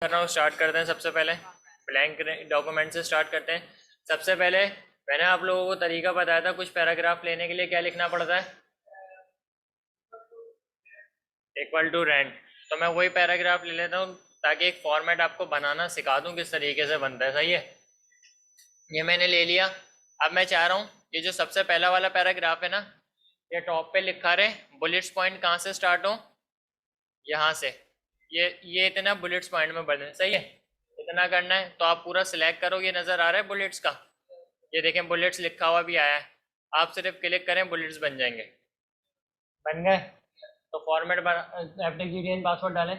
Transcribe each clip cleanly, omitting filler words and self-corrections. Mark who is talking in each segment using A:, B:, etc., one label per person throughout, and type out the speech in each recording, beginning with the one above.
A: कर रहा हूँ, स्टार्ट करते हैं। सबसे पहले ब्लैंक डॉक्यूमेंट से स्टार्ट करते हैं। सबसे पहले मैंने आप लोगों को तरीका बताया था, कुछ पैराग्राफ लेने के लिए क्या लिखना पड़ता है, इक्वल टू रेंट। तो मैं वही पैराग्राफ ले लेता हूँ ताकि एक फॉर्मेट आपको बनाना सिखा दूँ किस तरीके से बनता है। सही है, ये मैंने ले लिया। अब मैं चाह रहा हूँ ये जो सबसे पहला वाला पैराग्राफ है ना, ये टॉप पे लिखा रहे, बुलेट्स पॉइंट कहाँ से स्टार्ट हो, यहाँ से। ये इतना बुलेट्स पॉइंट में बने। सही है, इतना करना है। तो आप पूरा सिलेक्ट करो, ये नज़र आ रहा है बुलेट्स का, ये देखें बुलेट्स लिखा हुआ भी आया है। आप सिर्फ क्लिक करें, बुलेट्स बन जाएंगे। बन गए तो फॉर्मेट बना, एफटीजीडीएन पासवर्ड डालें।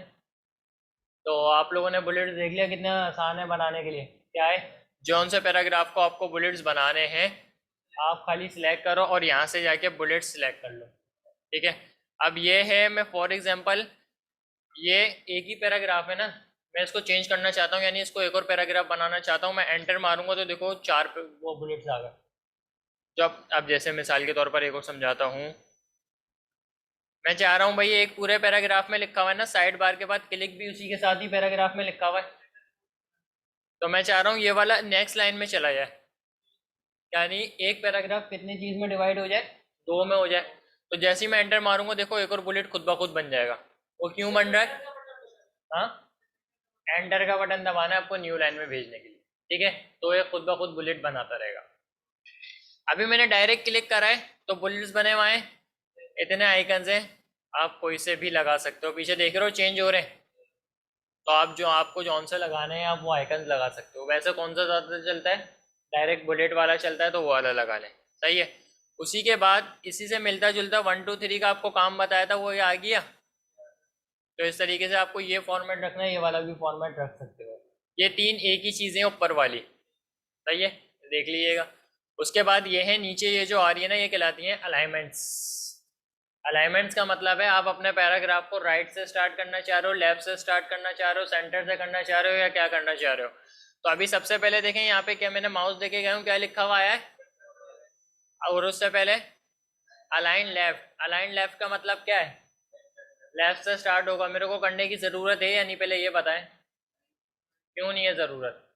A: तो आप लोगों ने बुलेट्स देख लिया कितना आसान है बनाने के लिए। क्या है, जौन से पैराग्राफ को आपको बुलेट्स बनाने हैं आप खाली सिलेक्ट करो और यहाँ से जाके बुलेट्स सिलेक्ट कर लो। ठीक है, अब ये है, मैं फॉर एग्जांपल ये एक ही पैराग्राफ है ना, मैं इसको चेंज करना चाहता हूँ, यानी इसको एक और पैराग्राफ बनाना चाहता हूँ। मैं एंटर मारूंगा तो देखो चार वो बुलेट्स आ गए। जब अब जैसे मिसाल के तौर पर एक और समझाता हूँ, मैं चाह रहा हूँ भाई एक पूरे पैराग्राफ में लिखा हुआ है ना, साइड बार के बाद क्लिक भी उसी के साथ ही पैराग्राफ में लिखा हुआ है। तो मैं चाह रहा हूँ ये वाला नेक्स्ट लाइन में चला जाए, यानी एक पैराग्राफ कितनी चीज में डिवाइड हो जाए, दो में हो जाए। तो जैसे ही मैं एंटर मारूंगा देखो एक और बुलेट खुद ब खुद बन जाएगा। वो क्यों बन रहा है, हाँ, एंटर का बटन दबाना है आपको न्यू लाइन में भेजने के लिए। ठीक है, तो ये खुद ब खुद बुलेट बनाता रहेगा। अभी मैंने डायरेक्ट क्लिक करा है तो बुलेट्स बने हुए हैं, इतने आइकन्स हैं, आप कोई से भी लगा सकते हो। पीछे देख रहे हो चेंज हो रहे हैं, तो आप जो आपको जौन से लगाने हैं आप वो आइकन्स लगा सकते हो। वैसे कौन सा ज़्यादा चलता है, डायरेक्ट बुलेट वाला चलता है, तो वो वाला लगा लें। सही है, उसी के बाद इसी से मिलता जुलता 1 2 3 का आपको काम बताया था, वो ये आ गया। तो इस तरीके से आपको ये फॉर्मेट रखना है, ये वाला भी फॉर्मेट रख सकते हो। ये तीन एक ही चीज़ें ऊपर वाली। सही है, देख लीजिएगा। उसके बाद ये है नीचे, ये जो आ रही है ना, ये कहलाती हैं अलाइनमेंट्स। अलाइनमेंट्स का मतलब है आप अपने पैराग्राफ को राइट से स्टार्ट करना चाह रहे हो, लेफ्ट से स्टार्ट करना चाह रहे हो, सेंटर से करना चाह रहे हो, या क्या करना चाह रहे हो। तो अभी सबसे पहले देखें यहाँ पे, क्या मैंने माउस देके गया हूँ, क्या लिखा हुआ आया है, और उससे पहले अलाइन लेफ्ट। अलाइन लेफ्ट का मतलब क्या है, लेफ्ट से स्टार्ट होगा। मेरे को करने की ज़रूरत है या नहीं, पहले ये बताएं। क्यों नहीं है ज़रूरत,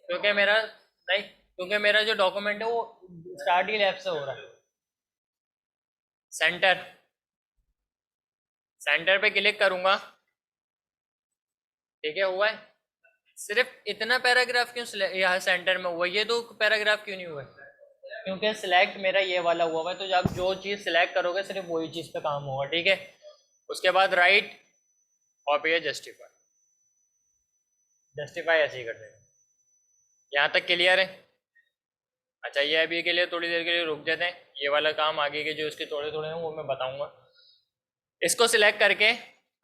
A: क्योंकि मेरा नहीं, क्योंकि मेरा जो डॉक्यूमेंट है वो स्टार्ट ही लेफ्ट से हो रहा है। सेंटर, सेंटर पे क्लिक करूंगा, ठीक है, हुआ है। सिर्फ इतना पैराग्राफ क्यों यहाँ सेंटर में हुआ, ये दो पैराग्राफ क्यों नहीं हुआ है, क्योंकि सिलेक्ट मेरा ये वाला हुआ है। तो जब जो चीज़ सिलेक्ट करोगे सिर्फ वही चीज़ पे काम होगा। ठीक है, उसके बाद राइट और फिर जस्टिफाई। जस्टिफाई ऐसे ही कर देंगे। यहाँ तक क्लियर है। अच्छा, ये अभी के लिए थोड़ी देर के लिए रुक जाते हैं, ये वाला काम आगे के जो इसके थोड़े थोड़े हैं वो मैं बताऊंगा। इसको सिलेक्ट करके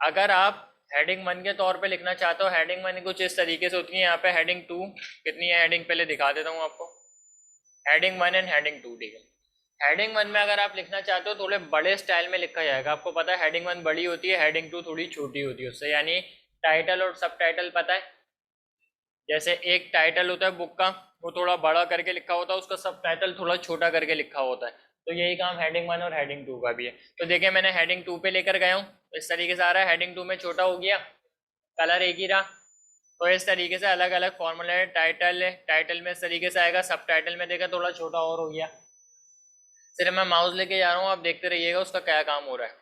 A: अगर आप हेडिंग 1 के तौर पे लिखना चाहते हो, हेडिंग 1 कुछ इस तरीके से होती है। यहाँ पे हेडिंग 2 कितनी है, हेडिंग पहले दिखा देता हूँ आपको, हेडिंग 1 एंड हेडिंग 2। ठीक है, हेडिंग 1 में अगर आप लिखना चाहते हो थोड़े बड़े स्टाइल में लिखा जाएगा। आपको पता है हेडिंग 1 बड़ी होती है, हेडिंग 2 थोड़ी छोटी होती है उससे, यानी टाइटल और सब टाइटल पता है। जैसे एक टाइटल होता है बुक का, वो थोड़ा बड़ा करके लिखा होता है, उसका सब टाइटल थोड़ा छोटा करके लिखा होता है। तो यही काम हेडिंग 1 और हेडिंग 2 का भी है। तो देखिए मैंने हेडिंग 2 पे लेकर गया हूँ, इस तरीके से आ रहा है। हेडिंग 2 में छोटा हो गया, कलर एक ही रहा। तो इस तरीके से अलग अलग फॉर्मूला है। टाइटल है, टाइटल में इस तरीके से आएगा, सब टाइटल में देखा थोड़ा छोटा और हो गया। सिर्फ मैं माउस लेके जा रहा हूँ, आप देखते रहिएगा उसका क्या काम हो रहा है।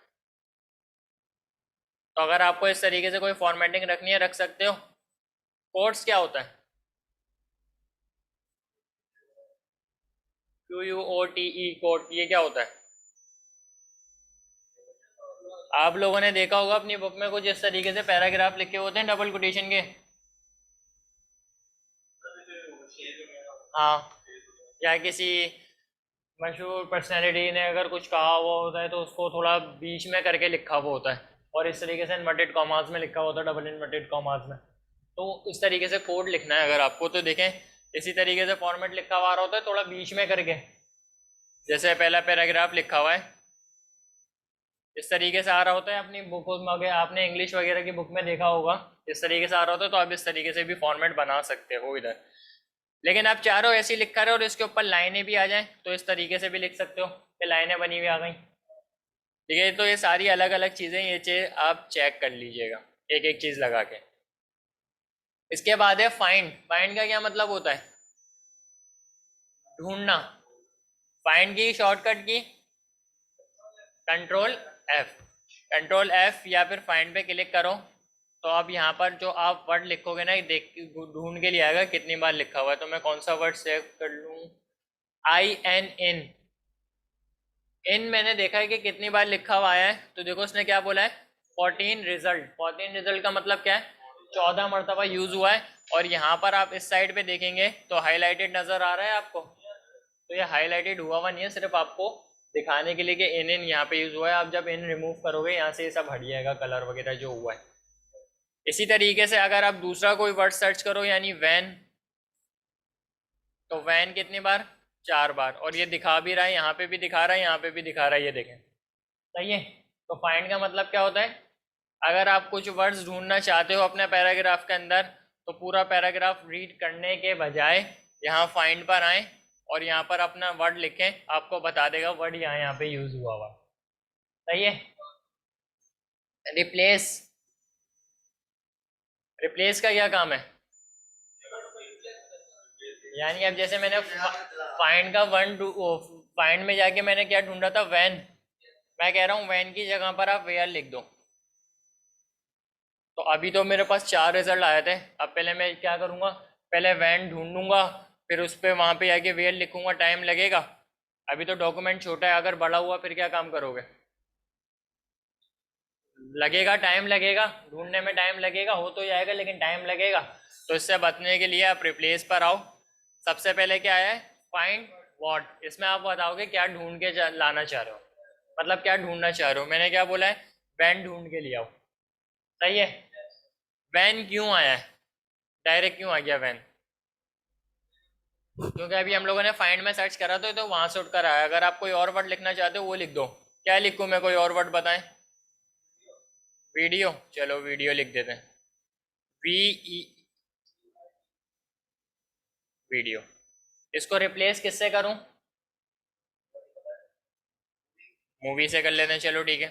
A: तो अगर आपको इस तरीके से कोई फॉर्मेटिंग रखनी है रख सकते हो। कोट्स क्या होता है, QUOTE कोट, ये क्या होता है। आप लोगों ने देखा होगा अपनी बुक में कुछ इस तरीके से पैराग्राफ लिखे होते हैं डबल कोटेशन के। हाँ, या किसी मशहूर पर्सनैलिटी ने अगर कुछ कहा हुआ होता है तो उसको थोड़ा बीच में करके लिखा हुआ होता है, और इस तरीके से इन्वर्टेड कॉमास में लिखा होता है, डबल इन्वर्टेड कॉमास में। तो इस तरीके से कोड लिखना है अगर आपको, तो देखें इसी तरीके से फॉर्मेट लिखा हुआ होता है थोड़ा बीच में करके। जैसे पहला पैराग्राफ लिखा हुआ है इस तरीके से आ रहा होता है, अपनी बुक में आपने इंग्लिश वगैरह की बुक में देखा होगा इस तरीके से आ रहा होता है। तो आप इस तरीके से भी फॉर्मेट बना सकते हो इधर। लेकिन आप चाह रहे हो ऐसे ही लिखा रहे हो और इसके ऊपर लाइनें भी आ जाएं, तो इस तरीके से भी लिख सकते हो कि लाइनें बनी हुई आ गई। ठीक है, तो ये सारी अलग अलग चीज़ें, ये चीज़ आप चेक कर लीजिएगा एक एक चीज़ लगा के। इसके बाद है फाइंड। फाइंड का क्या मतलब होता है? ढूंढना। फाइंड की शॉर्टकट की कंट्रोल एफ। कंट्रोल एफ या फिर फाइंड पे क्लिक करो तो अब यहाँ पर जो आप वर्ड लिखोगे ना, देख ढूंढ के लिए आएगा कितनी बार लिखा हुआ है। तो मैं कौन सा वर्ड सेव कर लूँ? आई एन इन। इन मैंने देखा है कि कितनी बार लिखा हुआ है, तो देखो उसने क्या बोला है, 14 रिजल्ट। 14 रिजल्ट का मतलब क्या है? 14 मरतबा यूज हुआ है। और यहाँ पर आप इस साइड पे देखेंगे तो हाईलाइटेड नजर आ रहा है आपको। तो ये हाईलाइटेड हुआ हुआ नहीं है, सिर्फ आपको दिखाने के लिए कि इन इन यहाँ पे यूज हुआ है। आप जब इन रिमूव करोगे यहाँ से ये सब हट जाएगा, कलर वगैरह जो हुआ है। इसी तरीके से अगर आप दूसरा कोई वर्ड सर्च करो, यानी वैन, तो वैन कितनी बार? 4 बार। और ये दिखा भी रहा है, यहाँ पे भी दिखा रहा है, यहाँ पे भी दिखा रहा है, ये देखें। सही है। तो फाइंड का मतलब क्या होता है? अगर आप कुछ वर्ड्स ढूंढना चाहते हो अपने पैराग्राफ के अंदर, तो पूरा पैराग्राफ रीड करने के बजाय यहाँ फाइंड पर आए और यहाँ पर अपना वर्ड लिखें, आपको बता देगा वर्ड यहाँ पे यूज हुआ हुआ। सही है। रिप्लेस। रिप्लेस का क्या काम है? यानी अब जैसे मैंने फाइंड का फाइंड में जाके मैंने क्या ढूंढा था? वैन। मैं कह रहा हूँ वैन की जगह पर आप वेयर लिख दो। तो अभी तो मेरे पास 4 रिजल्ट आए थे। अब पहले मैं क्या करूँगा? पहले वैन ढूंढूंगा, फिर उस पर वहाँ पे जाके वेयर लिखूंगा, टाइम लगेगा। अभी तो डॉक्यूमेंट छोटा है, अगर बड़ा हुआ फिर क्या काम करोगे? लगेगा, टाइम लगेगा, ढूंढने में टाइम लगेगा, हो तो जाएगा लेकिन टाइम लगेगा। तो इससे बचने के लिए आप रिप्लेस पर आओ। सबसे पहले क्या है? Find what. इसमें आप बताओगे क्या ढूंढ के लाना चाह रहे हो, मतलब क्या ढूंढना चाह रहे हो। मैंने क्या बोला है? वैन ढूंढ के ले आओ। सही है। वैन क्यों आया है? डायरेक्ट क्यों आ गया वैन? क्योंकि अभी हम लोगों ने फाइंड में सर्च करा तो वहां से उठकर आया। अगर आप कोई और वर्ड लिखना चाहते हो वो लिख दो। क्या लिखूं मैं? कोई और वर्ड बताएं। वीडियो। चलो वीडियो लिख देते हैं। V E. वीडियो। इसको रिप्लेस किससे करूं? मूवी से कर लेते हैं, चलो ठीक है।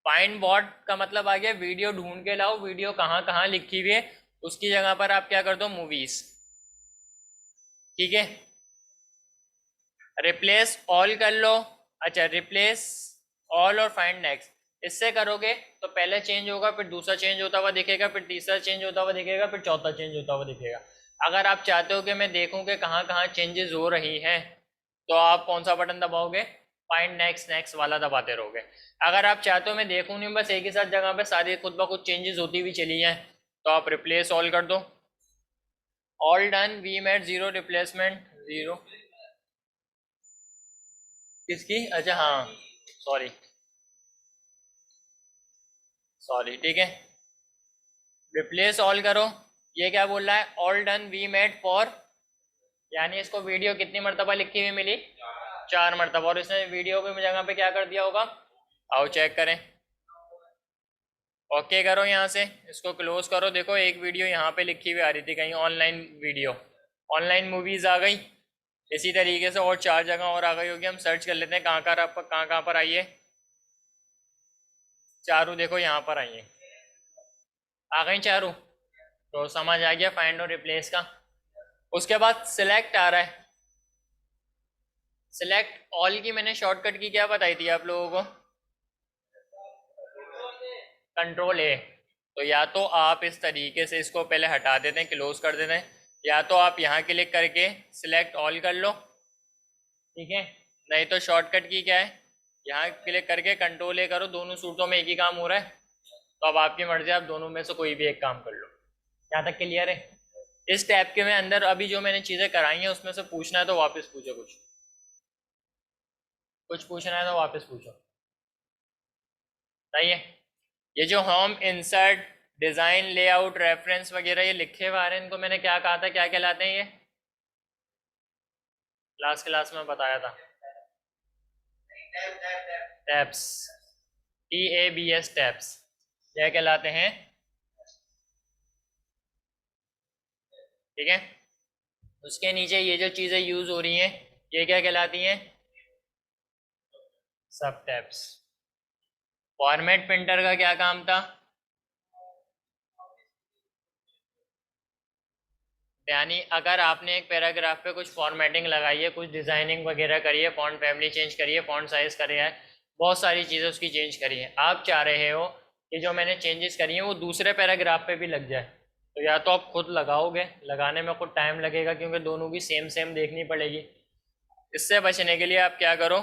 A: फाइंड व्हाट का मतलब आ गया वीडियो ढूंढ के लाओ। वीडियो कहाँ कहाँ लिखी हुई है, उसकी जगह पर आप क्या कर दो? मूवीज। ठीक है। रिप्लेस ऑल कर लो। अच्छा, रिप्लेस ऑल और फाइंड नेक्स्ट, इससे करोगे तो पहले चेंज होगा, फिर दूसरा चेंज होता हुआ दिखेगा, फिर तीसरा चेंज होता हुआ दिखेगा, फिर चौथा चेंज होता हुआ दिखेगा। अगर आप चाहते हो कि मैं देखूं कि कहाँ कहाँ चेंजेस हो रही हैं, तो आप कौन सा बटन दबाओगे? फाइंड नेक्स्ट नेक्स्ट वाला दबाते रहोगे। अगर आप चाहते हो मैं देखूं नहीं, बस एक ही साथ जगह पे सारी खुद ब खुद चेंजेस होती हुई चली जाए, तो आप रिप्लेस ऑल कर दो। All done, we made zero replacement zero. किसकी? अच्छा हाँ, सॉरी। सॉरी, ठीक है। रिप्लेस ऑल करो। ये क्या बोल रहा है? All done we made four, यानी इसको वीडियो कितनी मरतबा लिखी हुई मिली? 4 मरतबा। और इसने वीडियो की जगह पे क्या कर दिया होगा? आओ चेक करें। ओके करो, यहाँ से इसको क्लोज करो। देखो एक वीडियो यहाँ पे लिखी हुई आ रही थी कहीं, ऑनलाइन वीडियो, ऑनलाइन मूवीज आ गई। इसी तरीके से और 4 जगह और आ गई होगी। हम सर्च कर लेते हैं कहाँ कहाँ पर आई है। चारू देखो यहाँ पर आई है, आ गई चारू। तो समझ आ गया फाइंड और रिप्लेस का। उसके बाद सिलेक्ट आ रहा है। सिलेक्ट ऑल की मैंने शॉर्टकट की क्या बताई थी आप लोगों को? कंट्रोल ए। तो या तो आप इस तरीके से इसको पहले हटा देते हैं, क्लोज कर देते हैं, या तो आप यहाँ क्लिक करके सिलेक्ट ऑल कर लो। ठीक है। नहीं तो शॉर्टकट की क्या है? यहाँ क्लिक करके कंट्रोल ए करो। दोनों सूटों में एक ही काम हो रहा है, तो अब आपकी मर्जी, आप दोनों में से कोई भी एक काम कर लो। यहाँ तक क्लियर है? इस टैब के में अंदर अभी जो मैंने चीज़ें कराई हैं उसमें से पूछना है तो वापस पूछो। कुछ कुछ पूछना है तो वापस पूछो। सही है। ये जो home, insert, design, layout, reference वगैरह ये लिखे हुए आ रहे हैं, इनको मैंने क्या कहा था, क्या कहलाते हैं ये? लास्ट क्लास में बताया था। टैब्स। TABS tabs. क्या कहलाते हैं? ठीक है। उसके नीचे ये जो चीज़ें यूज़ हो रही हैं, ये क्या कहलाती हैं? सब टैब्स। फॉर्मेट प्रिंटर का क्या काम था? यानी अगर आपने एक पैराग्राफ पे कुछ फॉर्मेटिंग लगाई है, कुछ डिज़ाइनिंग वगैरह करी है, फॉन्ट फैमिली चेंज करी है, फॉन्ट साइज करी है, बहुत सारी चीज़ें उसकी चेंज करी हैं, आप चाह रहे हो कि जो मैंने चेंजेस करी हैं वो दूसरे पैराग्राफ पे भी लग जाए, तो या तो आप खुद लगाओगे, लगाने में कुछ टाइम लगेगा क्योंकि दोनों की सेम सेम देखनी पड़ेगी। इससे बचने के लिए आप क्या करो,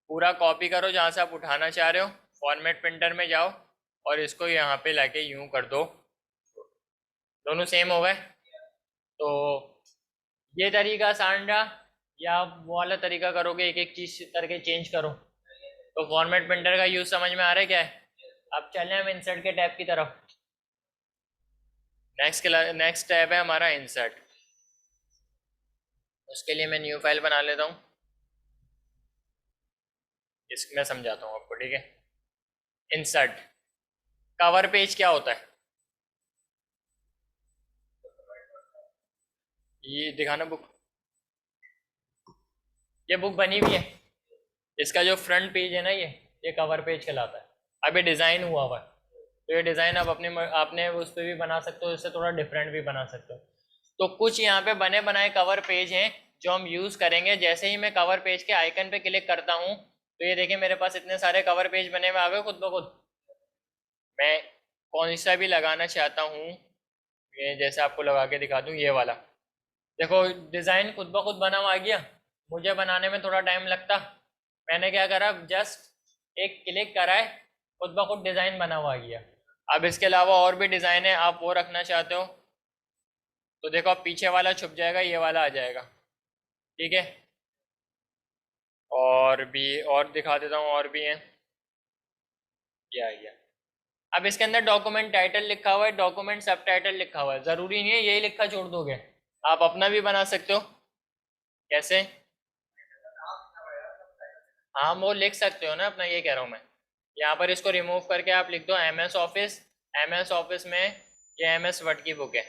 A: पूरा कॉपी करो जहाँ से आप उठाना चाह रहे हो, फॉर्मेट प्रिंटर में जाओ और इसको यहाँ पे लाके यूँ कर दो, दोनों सेम हो गए। तो ये तरीका आसान रहा, या आप वो वाला तरीका करोगे एक एक चीज़ करके चेंज करो। तो फॉर्मेट प्रिंटर का यूज़ समझ में आ रहा है क्या है? अब चलें हम इंसर्ट के टैब की तरफ। नेक्स्ट टैब है हमारा इंसर्ट। उसके लिए मैं न्यू फाइल बना लेता हूँ, इसमें समझाता हूँ आपको, ठीक है। इंसर्ट कवर पेज क्या होता है, ये दिखाना बुक, ये बुक बनी हुई है, इसका जो फ्रंट पेज है ना ये कवर पेज कहलाता है। अभी डिज़ाइन हुआ हुआ है, तो ये डिज़ाइन आप आपने उस पर भी बना सकते हो, इससे थोड़ा डिफरेंट भी बना सकते हो। तो कुछ यहाँ पे बने बनाए कवर पेज हैं जो हम यूज़ करेंगे। जैसे ही मैं कवर पेज के आइकन पे क्लिक करता हूँ तो ये देखिए मेरे पास इतने सारे कवर पेज बने हुए आ गए खुद ब खुद। मैं कौन सा भी लगाना चाहता हूँ, ये जैसे आपको लगा के दिखा दूँ, ये वाला देखो डिज़ाइन खुद ब खुद बना हुआ आ गया। मुझे बनाने में थोड़ा टाइम लगता, मैंने क्या करा, जस्ट एक क्लिक करा है, खुद ब खुद डिज़ाइन बना हुआ आ गया। अब इसके अलावा और भी डिज़ाइन है, आप वो रखना चाहते हो तो देखो अब पीछे वाला छुप जाएगा, ये वाला आ जाएगा, ठीक है। और भी और दिखा देता हूँ, और भी हैं, ये आ गया। अब इसके अंदर डॉक्यूमेंट टाइटल लिखा हुआ है, डॉक्यूमेंट सब टाइटल लिखा हुआ है, ज़रूरी नहीं है यही लिखा छोड़ दोगे, आप अपना भी बना सकते हो। कैसे? हाँ वो लिख सकते हो ना अपना, ये कह रहा हूँ मैं। यहाँ पर इसको रिमूव करके आप लिख दो M S office. M S office में ये एम एस वर्ड की बुक है।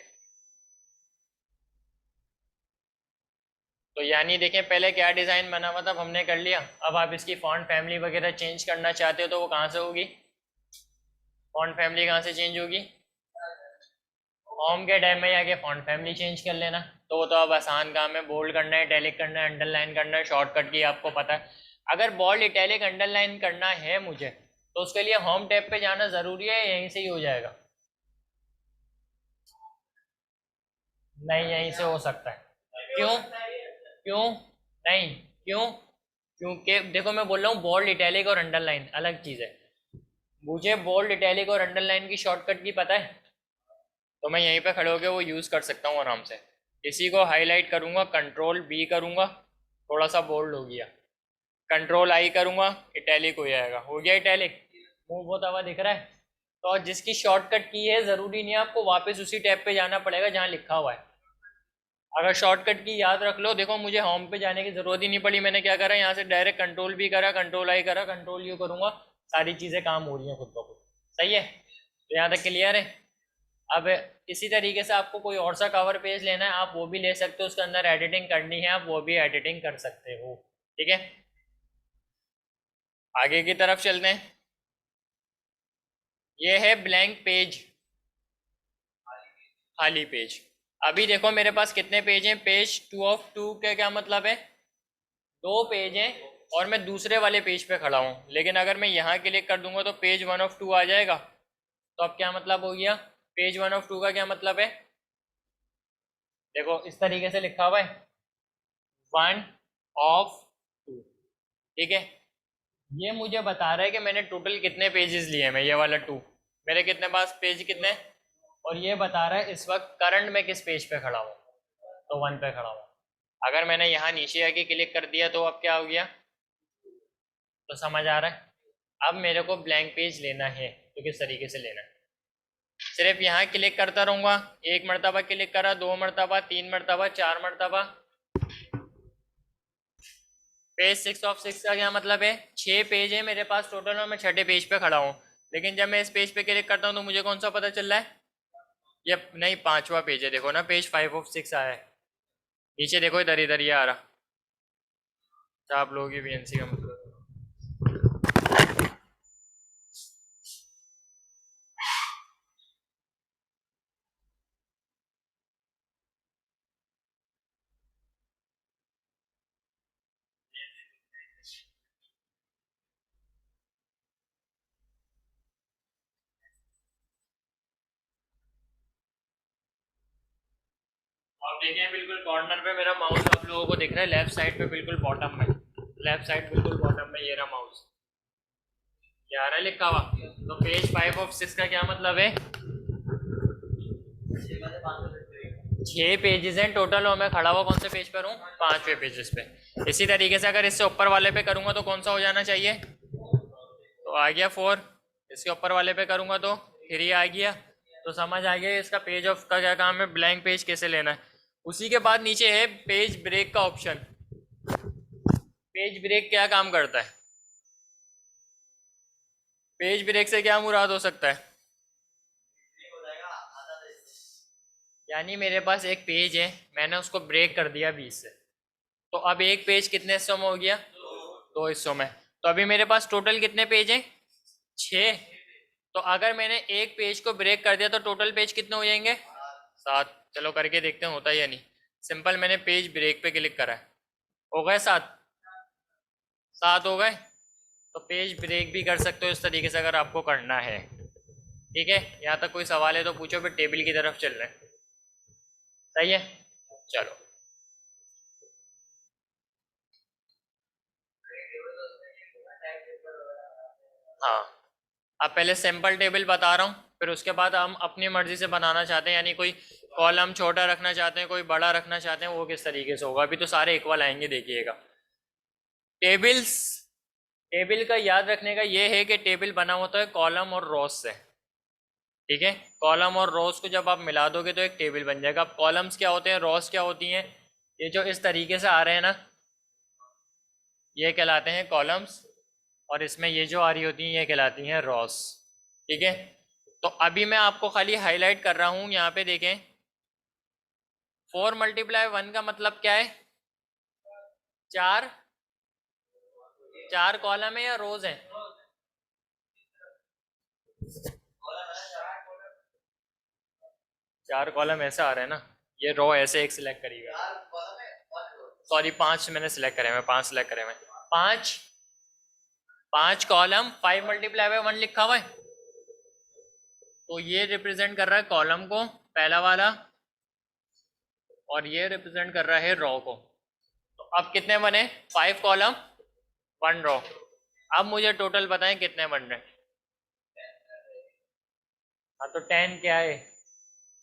A: तो यानी देखें पहले क्या डिज़ाइन बना हुआ था, अब हमने कर लिया। अब आप इसकी फॉन्ट फैमिली वगैरह चेंज करना चाहते हो तो वो कहाँ से होगी, फॉन्ट फैमिली कहाँ से चेंज होगी? होम के टैब में जाके फॉन्ट फैमिली चेंज कर लेना। तो वो तो अब आसान काम है, बोल्ड करना है, इटैलिक करना है, अंडरलाइन करना है, शॉर्टकट की आपको पता है। अगर बोल्ड इटैलिक अंडरलाइन करना है मुझे तो उसके लिए होम टैब पे जाना ज़रूरी है, यहीं से ही हो जाएगा? नहीं, यहीं से हो सकता है। क्यों? क्यों नहीं? क्यों? क्योंकि देखो मैं बोल रहा हूँ बोल्ड इटैलिक और अंडरलाइन अलग चीज़ है। मुझे बोल्ड इटैलिक और अंडरलाइन की शॉर्टकट की पता है, तो मैं यहीं पे खड़े होकर वो यूज़ कर सकता हूँ आराम से। इसी को हाईलाइट करूँगा, कंट्रोल बी करूँगा, थोड़ा सा बोल्ड हो गया, कंट्रोल आई करूँगा, इटैलिक हो जाएगा, हो गया इटैलिक, मूव होता हुआ दिख रहा है। तो और जिसकी शॉर्टकट की है, ज़रूरी नहीं है आपको वापस उसी टैब पे जाना पड़ेगा जहाँ लिखा हुआ है। अगर शॉर्टकट की याद रख लो, देखो मुझे होम पे जाने की ज़रूरत ही नहीं पड़ी, मैंने क्या करा यहाँ से डायरेक्ट कंट्रोल भी करा, कंट्रोल आई करा, कंट्रोल यू करूँगा, सारी चीज़ें काम हो रही हैं खुद ब खुद। सही है, तो यहाँ तक क्लियर है। अब इसी तरीके से आपको कोई और सा कवर पेज लेना है, आप वो भी ले सकते हो, उसके अंदर एडिटिंग करनी है आप वो भी एडिटिंग कर सकते हो, ठीक है। आगे की तरफ चलते हैं। ये है ब्लैंक पेज, खाली पेज। अभी देखो मेरे पास कितने पेज हैं, पेज 2 ऑफ 2 का क्या मतलब है, 2 पेज हैं और मैं दूसरे वाले पेज पे खड़ा हूँ। लेकिन अगर मैं यहाँ क्लिक कर दूंगा तो पेज 1 ऑफ 2 आ जाएगा। तो अब क्या मतलब हो गया, पेज 1 ऑफ 2 का क्या मतलब है, देखो इस तरीके से लिखा हुआ है 1 ऑफ 2, ठीक है। ये मुझे बता रहा है कि मैंने टोटल कितने पेजेस लिए हैं, मैं ये वाला 2, मेरे कितने पास पेज कितने, और ये बता रहा है इस वक्त करंट में किस पेज पे खड़ा हूँ, तो 1 पे खड़ा हूँ। अगर मैंने यहाँ नीचे आके क्लिक कर दिया तो अब क्या हो गया, तो समझ आ रहा है। अब मेरे को ब्लैंक पेज लेना है तो किस तरीके से लेना है, सिर्फ यहाँ क्लिक करता रहूँगा, एक मरतबा क्लिक करा, 2 मरतबा, 3 मरतबा, 4 मरतबा। पेज 6 ऑफ 6 का क्या मतलब है, 6 पेज है मेरे पास टोटल और मैं छठे पेज पे खड़ा हूँ। लेकिन जब मैं इस पेज पे क्लिक करता हूँ तो मुझे कौन सा पता चल रहा है, ये नहीं 5वां पेज है, देखो ना पेज 5 ऑफ 6 आया है, नीचे देखो इधर इधर ये आ रहा। तो आप लोगों की बीएनसी का मतलब आप देखें बिल्कुल कॉर्नर पे मेरा माउस आप लोगों को दिख रहा है, लेफ्ट साइड पे बिल्कुल बॉटम में, लेफ्ट साइड बिल्कुल बॉटम में ये रहा माउस, ये आ रहा है लिखा हुआ। तो पेज 5 ऑफ 6 का क्या मतलब है, 6 पेजेस हैं टोटल और मैं खड़ा हुआ कौन से पेज पर हूँ, 5वें पेजेस पे। इसी तरीके से अगर इससे ऊपर वाले पे करूँगा तो कौन सा हो जाना चाहिए, तो आ गया 4। इसके ऊपर वाले पे करूँगा तो 3 आ गया। तो समझ आ गया इसका पेज ऑफ का क्या काम है, ब्लैंक पेज कैसे लेना है। उसी के बाद नीचे है पेज ब्रेक का ऑप्शन। पेज ब्रेक क्या काम करता है, पेज ब्रेक से क्या मुराद हो सकता है, यानी मेरे पास एक पेज है, मैंने उसको ब्रेक कर दिया 20 से, तो अब एक पेज कितने हिस्सों में हो गया, 2 हिस्सों में। तो अभी मेरे पास टोटल कितने पेज हैं, 6। तो अगर मैंने एक पेज को ब्रेक कर दिया तो टोटल पेज कितने हो जाएंगे, 7। चलो करके देखते हैं होता है या नहीं। सिंपल मैंने पेज ब्रेक पे क्लिक करा है, हो गए 7, 7 हो गए। तो पेज ब्रेक भी कर सकते हो इस तरीके से अगर आपको करना है। ठीक है, यहाँ तक कोई सवाल है तो पूछो, फिर टेबल की तरफ चल रहे हैं। सही है, चलो। हाँ, अब पहले सिंपल टेबल बता रहा हूँ, फिर उसके बाद हम अपनी मर्जी से बनाना चाहते हैं, यानी कोई कॉलम छोटा रखना चाहते हैं, कोई बड़ा रखना चाहते हैं, वो किस तरीके से होगा। अभी तो सारे इक्वल आएंगे, देखिएगा। टेबल्स, टेबल का याद रखने का ये है कि टेबल बना होता है कॉलम और रोज से। ठीक है, कॉलम और रोज को जब आप मिला दोगे तो एक टेबल बन जाएगा। अब कॉलम्स क्या होते हैं, रोज क्या होती हैं, ये जो इस तरीके से आ रहे हैं ना, ये कहलाते हैं कॉलम्स, और इसमें ये जो आ रही होती हैं ये कहलाती हैं रोज। ठीक है, तो अभी मैं आपको खाली हाईलाइट कर रहा हूँ, यहाँ पे देखें 4 × 1 का मतलब क्या है, 4, 4 कॉलम है या रोज है, 4 कॉलम ऐसा आ रहा है ना, ये रो ऐसे एक सिलेक्ट करिएगा, सॉरी 5 मैंने सिलेक्ट करे, मैं 5 सिलेक्ट करे, मैं 5, 5 कॉलम, 5 × 1 लिखा हुआ है, तो ये रिप्रेजेंट कर रहा है कॉलम को पहला वाला, और ये रिप्रेजेंट कर रहा है रो को। तो अब कितने बने, 5 कॉलम 1 रो। अब मुझे टोटल बताएं कितने बन रहे हैं। हाँ तो 10 क्या है,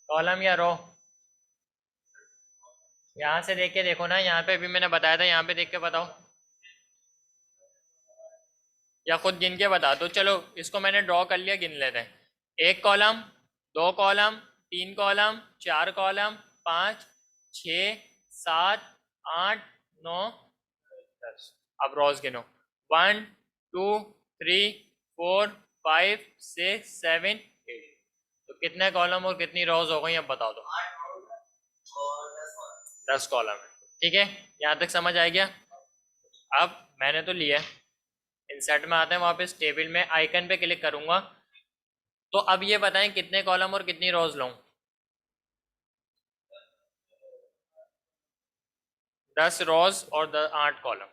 A: कॉलम या रो, यहाँ से देख के देखो ना, यहाँ पे भी मैंने बताया था, यहाँ पे देख के बताओ, या खुद गिन के बता दो। चलो इसको मैंने ड्रॉ कर लिया, गिन लेते हैं। 1 कॉलम, 2 कॉलम, 3 कॉलम, 4 कॉलम, 5, 6, 7, 8, 9, 10। अब रोज गिनो, 1, 2, 3, 4, 5, 6, 7, 8। तो कितने कॉलम और कितनी रोज हो गई अब बताओ तो, 10 कॉलम है। ठीक है, यहाँ तक समझ आ गया। अब मैंने तो लिया, इंसर्ट में आते हैं, वापस टेबल में आइकन पे क्लिक करूंगा। तो अब ये बताएं कितने कॉलम और कितनी रोज लूँ, 10 रोज और 8 कॉलम।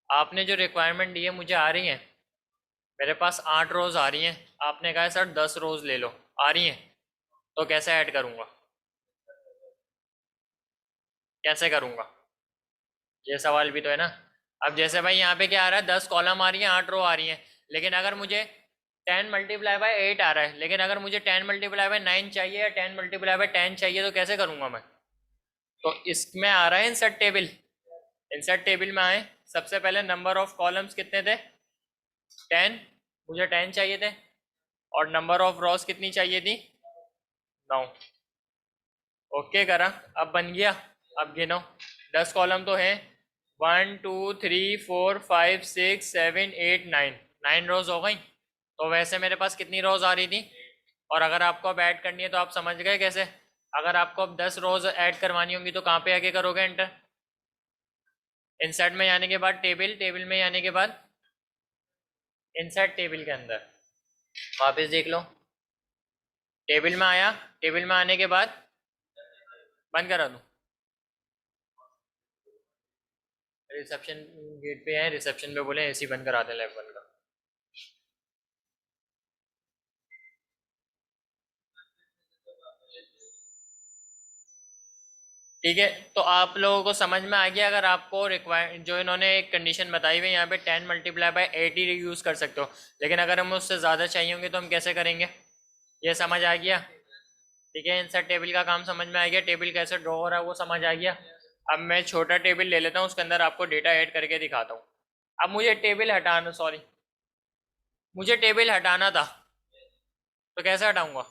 A: आपने जो रिक्वायरमेंट दी है मुझे आ रही है, मेरे पास 8 रोज आ रही हैं, आपने कहा सर 10 रोज ले लो, आ रही हैं, तो कैसे ऐड करूंगा, कैसे करूंगा, ये सवाल भी तो है ना। अब जैसे भाई यहाँ पे क्या आ रहा है, 10 कॉलम आ रही हैं, 8 रो आ रही हैं, लेकिन अगर मुझे 10 × 8 आ रहा है, लेकिन अगर मुझे 10 × 9 चाहिए या 10 × 10 चाहिए, तो कैसे करूंगा मैं। तो इसमें आ रहा है इंसर्ट टेबल। इंसर्ट टेबल में आए, सबसे पहले नंबर ऑफ कॉलम्स कितने थे, 10, मुझे 10 चाहिए थे, और नंबर ऑफ रोज कितनी चाहिए थी, 9। ओके करा, अब बन गया। अब गिनो, 10 कॉलम तो है, 1, 2, 3, 4, 5, 6, 7, 8, 9, 9 रोज हो गई। तो वैसे मेरे पास कितनी रोज आ रही थी, और अगर आपको अब ऐड करनी है तो आप समझ गए कैसे। अगर आपको अब 10 रोज ऐड करवानी होंगी तो कहाँ पे आके करोगे एंटर, इंसर्ट में आने के बाद टेबल, टेबल में आने के बाद इंसर्ट टेबल के अंदर वापस देख लो, टेबल में आया, टेबल में आने के बाद बंद करा दूँ, रिसेप्शन गेट पे है, रिसेप्शन पे बोले एसी बंद करा दें लैब वन का। ठीक है, तो आप लोगों को समझ में आ गया। अगर आपको रिक्वायर जो इन्होंने एक कंडीशन बताई हुई है यहाँ पे 10 मल्टीप्लाई बाई 80 यूज़ कर सकते हो, लेकिन अगर हमें उससे ज़्यादा चाहिए होंगे तो हम कैसे करेंगे, ये समझ आ गया। ठीक है, इंसर्ट टेबल का काम समझ में आ गया, टेबल कैसे ड्रॉ हो रहा है वो समझ आ गया। अब मैं छोटा टेबल ले लेता हूँ, उसके अंदर आपको डेटा ऐड करके दिखाता हूँ। अब मुझे टेबल हटाना, सॉरी मुझे टेबल हटाना था, तो कैसे हटाऊंगा?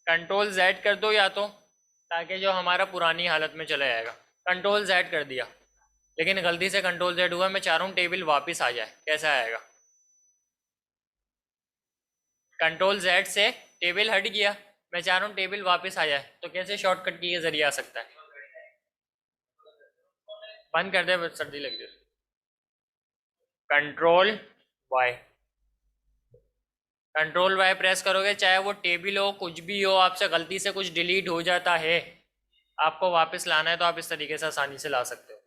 A: कंट्रोल जेड कर दो या तो, ताकि जो हमारा पुरानी हालत में चला जाएगा। कंट्रोल जेड कर दिया, लेकिन गलती से कंट्रोल जेड हुआ। मैं चाह रहा हूँ टेबल वापस आ जाए, कैसा आएगा? कंट्रोल जेड से टेबल हट गया, मैं चाह रहा हूँ टेबल वापस आ जाए, तो कैसे शॉर्टकट की के जरिए आ सकता है? बंद कर दे, सर्दी लग गई। Control Y, control Y press करोगे, चाहे वो टेबल हो कुछ भी हो, आपसे गलती से कुछ डिलीट हो जाता है, आपको वापस लाना है तो आप इस तरीके से आसानी से ला सकते हो,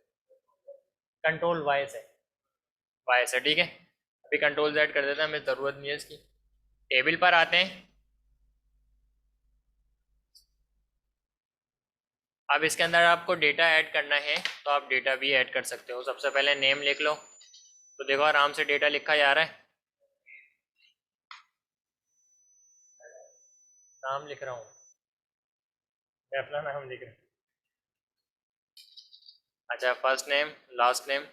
A: कंट्रोल वाई से। वाई से, ठीक है। अभी कंट्रोल जेड कर देते हैं, हमें ज़रूरत नहीं है इसकी। टेबल पर आते हैं। अब इसके अंदर आपको डेटा ऐड करना है, तो आप डेटा भी ऐड कर सकते हो। सबसे पहले नेम लिख लो, तो देखो आराम से डेटा लिखा जा रहा है। नाम लिख रहा हूँ, अपना नाम लिख रहा हूँ। अच्छा, फर्स्ट नेम, लास्ट नेम।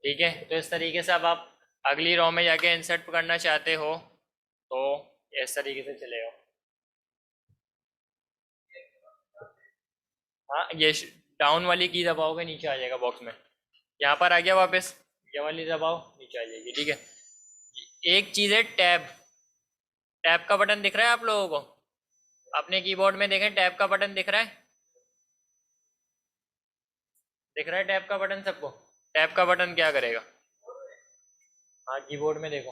A: ठीक है, तो इस तरीके से अब आप अगली रो में जाके इंसर्ट करना चाहते हो तो इस तरीके से चलेगा। हाँ, ये डाउन वाली की दबाओगे नीचे आ जाएगा बॉक्स में। यहाँ पर आ गया वापस, ये वाली दबाओ नीचे आ जाएगी। ठीक है, एक चीज़ है टैब। टैब का बटन दिख रहा है आप लोगों को? अपने कीबोर्ड में देखें, टैब का बटन दिख रहा है? दिख रहा है टैब का बटन सबको? टैब का बटन क्या करेगा? हाँ, कीबोर्ड में देखो,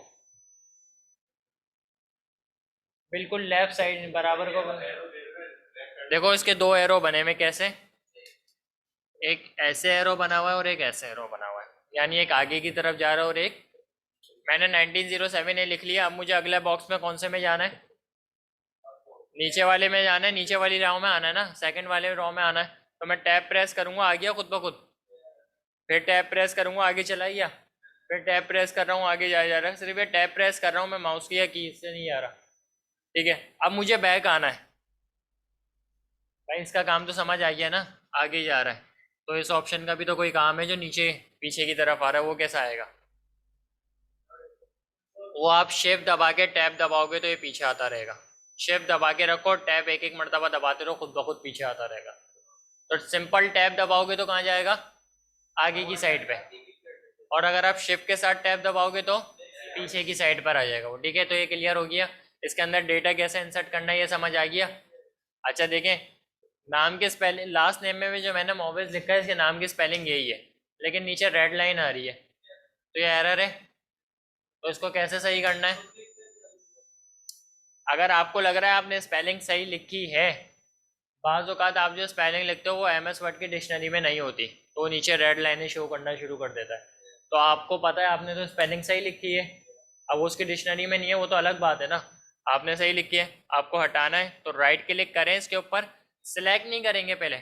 A: बिल्कुल लेफ्ट साइड बराबर को देखो। इसके दो एरो बने हुए, कैसे? एक ऐसे एरो बना हुआ है और एक ऐसे एरो बना हुआ है, यानी एक आगे की तरफ जा रहा है और एक। मैंने 1907 ए लिख लिया। अब मुझे अगले बॉक्स में कौन से में जाना है? नीचे वाले में जाना है, नीचे वाली रो में आना है ना, सेकंड वाले रो में आना है। तो मैं टैब प्रेस करूंगा, आ गया खुद ब खुद। फिर टैब प्रेस करूंगा, आगे चला गया। फिर टैब प्रेस कर रहा हूँ, आगे जा रहा है। सिर्फ ये टैब प्रेस कर रहा हूँ मैं, माउस की या की से नहीं आ रहा। ठीक है, अब मुझे बैक आना है। भाई इसका काम तो समझ आ गया ना, आगे जा रहा है। तो इस ऑप्शन का भी तो कोई काम है जो नीचे पीछे की तरफ आ रहा है, वो कैसा आएगा? वो आप शिफ्ट दबा के टैब दबाओगे तो ये पीछे आता रहेगा। शिफ्ट दबा के रखो, टैब एक एक मरतबा दबाते रहो, खुद ब खुद पीछे आता रहेगा। तो सिंपल टैब दबाओगे तो कहाँ जाएगा? आगे की साइड पे। और अगर आप शिफ्ट के साथ टैब दबाओगे तो पीछे की साइड पर आ जाएगा वो। ठीक है, तो ये क्लियर हो गया। इसके अंदर डेटा कैसे इंसर्ट करना है ये समझ आ गया। अच्छा देखें, नाम के स्पेलिंग, लास्ट नेम में भी जो मैंने मोबाइल लिखा है इसके नाम की स्पेलिंग यही है, लेकिन नीचे रेड लाइन आ रही है, तो ये एरर है। तो इसको कैसे सही करना है? अगर आपको लग रहा है आपने स्पेलिंग सही लिखी है, बाज़ औक़ात आप जो स्पेलिंग लिखते हो वो MS वर्ड की डिक्शनरी में नहीं होती, तो वो नीचे रेड लाइनें शो करना शुरू कर देता है। तो आपको पता है आपने तो स्पेलिंग सही लिखी है, अब वो उसकी डिक्शनरी में नहीं है, वो तो अलग बात है ना। आपने सही लिखी है, आपको हटाना है तो राइट क्लिक करें इसके ऊपर। सिलेक्ट नहीं करेंगे पहले,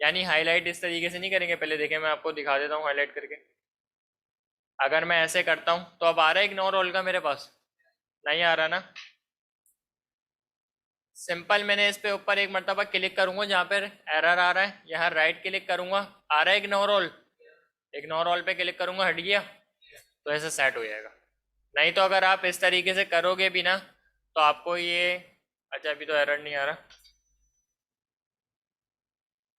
A: यानी हाईलाइट इस तरीके से नहीं करेंगे पहले। देखें, मैं आपको दिखा देता हूँ हाईलाइट करके। अगर मैं ऐसे करता हूँ तो अब आ रहा है इग्नोर ऑल का मेरे पास? नहीं आ रहा ना। सिंपल मैंने इस पे ऊपर एक मरतबा क्लिक करूंगा जहाँ पर एरर आ रहा है, यहाँ राइट क्लिक करूंगा, आ रहा है इग्नोर ऑल। इग्नोर ऑल पे क्लिक करूंगा, हट गया, तो ऐसे सेट हो जाएगा। नहीं तो अगर आप इस तरीके से करोगे भी ना तो आपको ये, अच्छा अभी तो एरर नहीं आ रहा।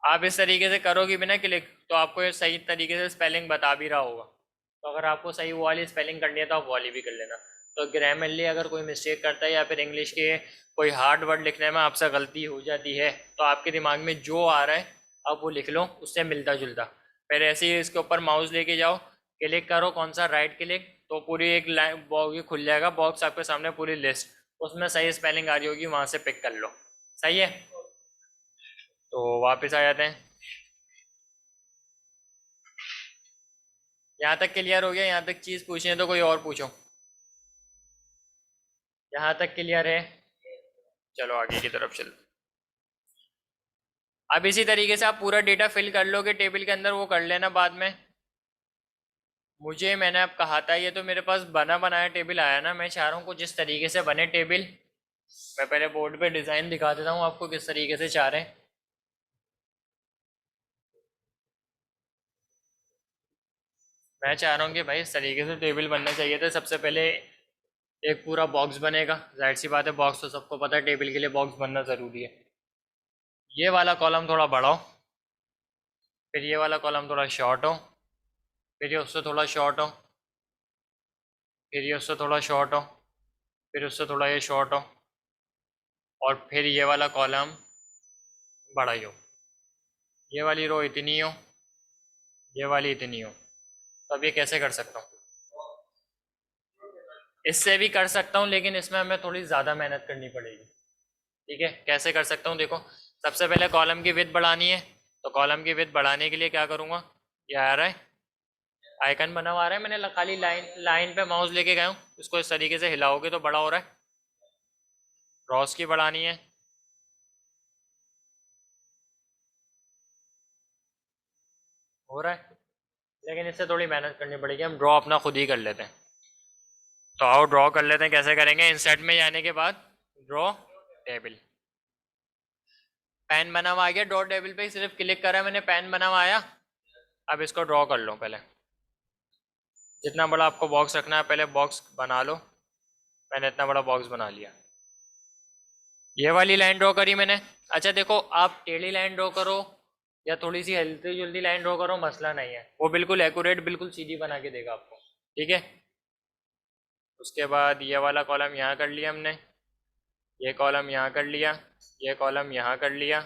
A: आप इस तरीके से करोगे भी ना क्लिक, तो आपको ये सही तरीके से स्पेलिंग बता भी रहा होगा। तो अगर आपको सही वो वाली स्पेलिंग करनी है तो आप वो वाली भी कर लेना। तो ग्रामरली अगर कोई मिस्टेक करता है या फिर इंग्लिश के कोई हार्ड वर्ड लिखने में आपसे गलती हो जाती है, तो आपके दिमाग में जो आ रहा है आप वो लिख लो, उससे मिलता जुलता। फिर ऐसे ही इसके ऊपर माउस लेके जाओ, क्लिक करो कौन सा, राइट क्लिक, तो पूरी एक लाइन बॉक्स खुल जाएगा, बॉक्स आपके सामने पूरी लिस्ट, उसमें सही स्पेलिंग आ रही होगी, वहाँ से पिक कर लो। सही है, तो वापस आ जाते हैं। यहाँ तक क्लियर हो गया? यहाँ तक चीज़ पूछनी है तो कोई और पूछो। यहाँ तक क्लियर है? चलो आगे की तरफ चलो। अब इसी तरीके से आप पूरा डेटा फिल कर लोगे टेबल के अंदर, वो कर लेना बाद में। मैंने अब कहा था, ये तो मेरे पास बना बनाया टेबल आया ना, मैं चाह रहा हूँ कुछ इस तरीके से बने टेबल। मैं पहले बोर्ड पे डिज़ाइन दिखा देता हूँ आपको किस तरीके से चाह रहे हैं। मैं चाह रहा हूँ कि भाई इस तरीके से टेबल बनना चाहिए था। सबसे पहले एक पूरा बॉक्स बनेगा, जाहिर सी बात है, बॉक्स तो सबको पता है टेबल के लिए बॉक्स बनना ज़रूरी है। ये वाला कॉलम थोड़ा बड़ा हो, फिर ये वाला कॉलम थोड़ा शॉर्ट हो, फिर ये उससे थोड़ा शॉर्ट हो, फिर ये उससे थोड़ा शॉर्ट हो, फिर उससे थोड़ा ये शॉर्ट हो, और फिर ये वाला कॉलम बड़ा ही हो। ये वाली रो इतनी हो, ये वाली इतनी हो। तो अब ये कैसे कर सकता हूँ? इससे भी कर सकता हूँ, लेकिन इसमें हमें थोड़ी ज़्यादा मेहनत करनी पड़ेगी। ठीक है, कैसे कर सकता हूँ देखो। सबसे पहले कॉलम की विड्थ बढ़ानी है, तो कॉलम की विड्थ बढ़ाने के लिए क्या करूँगा, ये आ रहा है आइकन बना हुआ आ रहा है, मैंने खाली लाइन लाइन पे माउस लेके गया हूँ, इसको इस तरीके से हिलाओगे तो बड़ा हो रहा है। क्रॉस की बढ़ानी है, हो रहा है, लेकिन इससे थोड़ी मेहनत करनी पड़ेगी, हम ड्रॉ अपना खुद ही कर लेते हैं। तो आओ ड्रॉ कर लेते हैं। कैसे करेंगे? इंसर्ट में जाने के बाद ड्रॉ टेबल, पेन बना हुआ आ गया, ड्रॉ टेबल पे सिर्फ क्लिक करा मैंने, पेन बना हुआ आया। अब इसको ड्रॉ कर लो। पहले जितना बड़ा आपको बॉक्स रखना है पहले बॉक्स बना लो। मैंने इतना बड़ा बॉक्स बना लिया। ये वाली लाइन ड्रॉ करी मैंने। अच्छा देखो, आप टेढ़ी लाइन ड्रॉ करो या थोड़ी सी हल्की जुल्दी लाइन ड्रॉ करो, मसला नहीं है, वो बिल्कुल एक्यूरेट बिल्कुल सीधी बना के देगा आपको। ठीक है, उसके बाद ये वाला कॉलम यहाँ कर लिया हमने, ये कॉलम यहाँ कर लिया, ये कॉलम यहाँ कर लिया,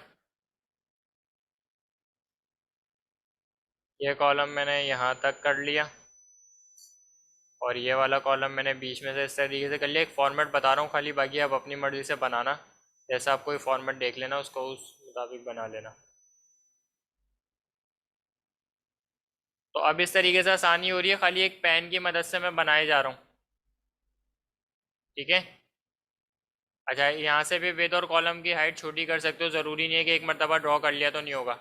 A: ये कॉलम मैंने यहाँ तक कर लिया, और ये वाला कॉलम मैंने बीच में से इस तरीके से कर लिया। एक फॉर्मेट बता रहा हूँ खाली, बाकी आप अपनी मर्ज़ी से बनाना, जैसा आप कोई फॉर्मेट देख लेना, उसको उस मुताबिक बना लेना। तो अब इस तरीके से आसानी हो रही है, खाली एक पेन की मदद से मैं बनाए जा रहा हूँ। ठीक है, अच्छा यहाँ से भी विड्थ और कॉलम की हाइट छोटी कर सकते हो, ज़रूरी नहीं है कि एक मरतबा ड्रॉ कर लिया तो नहीं होगा।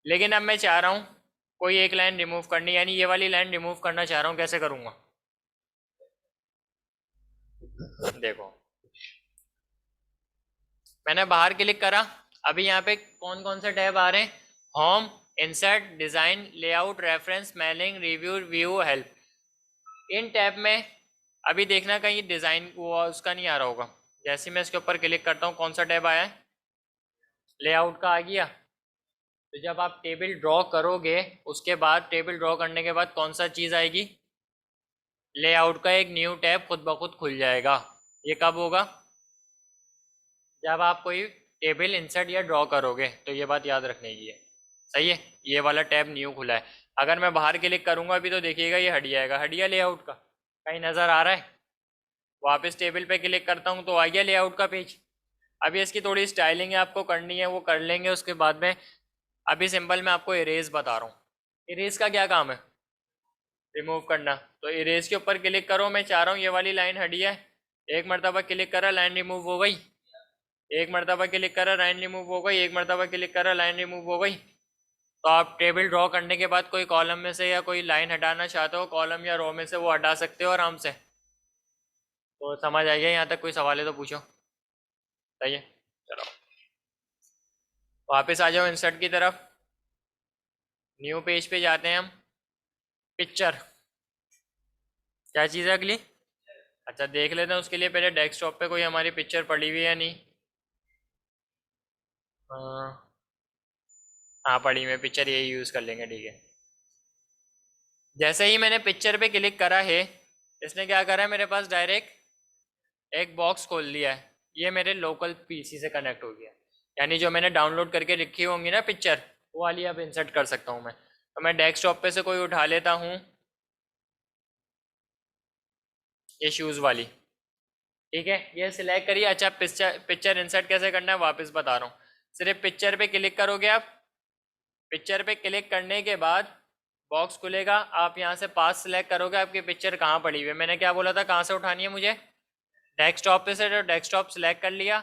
A: लेकिन अब मैं चाह रहा हूँ कोई एक लाइन रिमूव करनी, यानी ये वाली लाइन रिमूव करना चाह रहा हूँ। कैसे करूँगा देखो, मैंने बाहर क्लिक करा। अभी यहाँ पे कौन कौन से टैब आ रहे हैं? Home, insert, design, layout, reference, mailing, review, view, help. इन टैब में अभी देखना कहीं डिज़ाइन वो उसका नहीं आ रहा होगा। जैसे मैं इसके ऊपर क्लिक करता हूँ, कौन सा टैब आया है? लेआउट का आ गया। तो जब आप टेबल ड्रॉ करोगे, उसके बाद टेबल ड्रॉ करने के बाद कौन सा चीज़ आएगी? लेआउट का एक न्यू टैब खुद ब खुद खुल जाएगा। ये कब होगा? जब आप कोई टेबल इंसर्ट या ड्रॉ करोगे, तो ये बात याद रखने की है। सही है, ये वाला टैब न्यू खुला है। अगर मैं बाहर क्लिक करूंगा अभी तो देखिएगा ये हट जाएगा, हट गया लेआउट का, कहीं नज़र आ रहा है? वापस टेबल पे क्लिक करता हूँ तो आ गया लेआउट का पेज। अभी इसकी थोड़ी स्टाइलिंग है आपको करनी है, वो कर लेंगे उसके बाद में। अभी सिंपल मैं आपको इरेज बता रहा हूँ। इरेज का क्या काम है? रिमूव करना। तो इरेज के ऊपर क्लिक करो, मैं चाह रहा हूँ ये वाली लाइन हटी है। एक मरतबा क्लिक करा, लाइन रिमूव हो गई। एक मरतबा क्लिक करा, लाइन रिमूव हो गई। एक मरतबा क्लिक करा, लाइन रिमूव हो गई। तो आप टेबल ड्रॉ करने के बाद कोई कॉलम में से या कोई लाइन हटाना चाहते हो, कॉलम या रो में से, वो हटा सकते हो आराम से। तो समझ आ गया? यहाँ तक कोई सवाल है तो पूछो। सही है, चलो वापस आ जाओ इंसर्ट की तरफ। न्यू पेज पे जाते हैं हम। पिक्चर क्या चीज़ है अगली? अच्छा देख लेते हैं उसके लिए पहले डेस्कटॉप पे कोई हमारी पिक्चर पड़ी हुई है या नहीं। हाँ पड़ी, में पिक्चर यही यूज़ कर लेंगे। ठीक है, जैसे ही मैंने पिक्चर पे क्लिक करा है, इसने क्या करा है, मेरे पास डायरेक्ट एक बॉक्स खोल दिया है। ये मेरे लोकल पीसी से कनेक्ट हो गया, यानी जो मैंने डाउनलोड करके रखी होंगी ना पिक्चर, वो वाली अब इंसर्ट कर सकता हूँ मैं। तो मैं डेस्कटॉप पे से कोई उठा लेता हूँ, ये शूज़ वाली, ठीक है। ये सिलेक्ट करिए। अच्छा, पिक्चर पिक्चर इंसर्ट कैसे करना है वापस बता रहा हूँ। सिर्फ पिक्चर पे क्लिक करोगे आप। पिक्चर पे क्लिक करने के बाद बॉक्स खुलेगा, आप यहाँ से पास सिलेक्ट करोगे आपकी पिक्चर कहाँ पड़ी हुई है। मैंने क्या बोला था, कहाँ से उठानी है मुझे, डेस्कटॉप पे से। तो डेस्कटॉप सिलेक्ट कर लिया।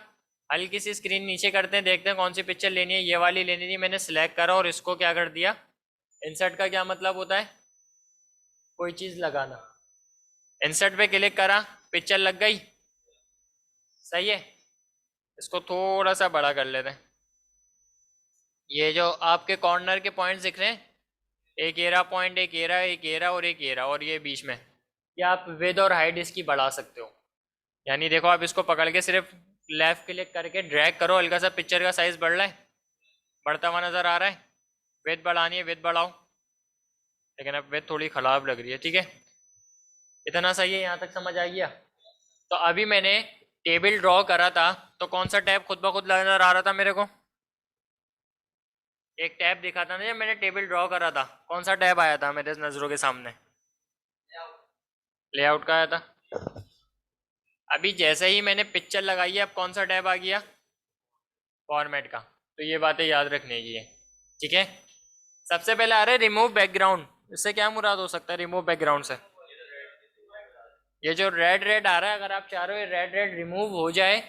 A: हल्की सी स्क्रीन नीचे करते हैं, देखते हैं कौन सी पिक्चर लेनी है। ये वाली लेनी थी, मैंने सिलेक्ट करा और इसको क्या कर दिया, इंसर्ट का क्या मतलब होता है, कोई चीज़ लगाना। इंसर्ट पे क्लिक करा, पिक्चर लग गई, सही है। इसको थोड़ा सा बड़ा कर लेते हैं। ये जो आपके कॉर्नर के पॉइंट्स दिख रहे हैं, एक एरा पॉइंट, एक एरा, एक एरा और एक एरा, और ये बीच में, ये आप विद और हाइट इसकी बढ़ा सकते हो। यानी देखो, आप इसको पकड़ के सिर्फ लेफ्ट क्लिक करके ड्रैग करो, हल्का सा पिक्चर का साइज बढ़ रहा है, बढ़ता हुआ नज़र आ रहा है। विद बढ़ानी है, विद बढ़ाओ, लेकिन अब विद थोड़ी ख़राब लग रही है, ठीक है। इतना सही है, यहाँ तक समझ आ गया। तो अभी मैंने टेबल ड्रॉ करा था, तो कौन सा टैब खुद ब खुद नज़र आ रहा था मेरे को, एक टैब दिखा था ना जब मैंने टेबल ड्रॉ करा था, कौन सा टैब आया था मेरे नज़रों के सामने, लेआउट का आया था। अभी जैसे ही मैंने पिक्चर लगाई है, अब कौन सा टैब आ गया, फॉर्मेट का। तो ये बातें याद रखने की है, ठीक है। सबसे पहले आ रहा है रिमूव बैकग्राउंड। इससे क्या मुराद हो सकता है रिमूव बैकग्राउंड से, ये जो रेड रेड आ रहा है, अगर आप चाह रहे हो रेड रेड रिमूव हो जाए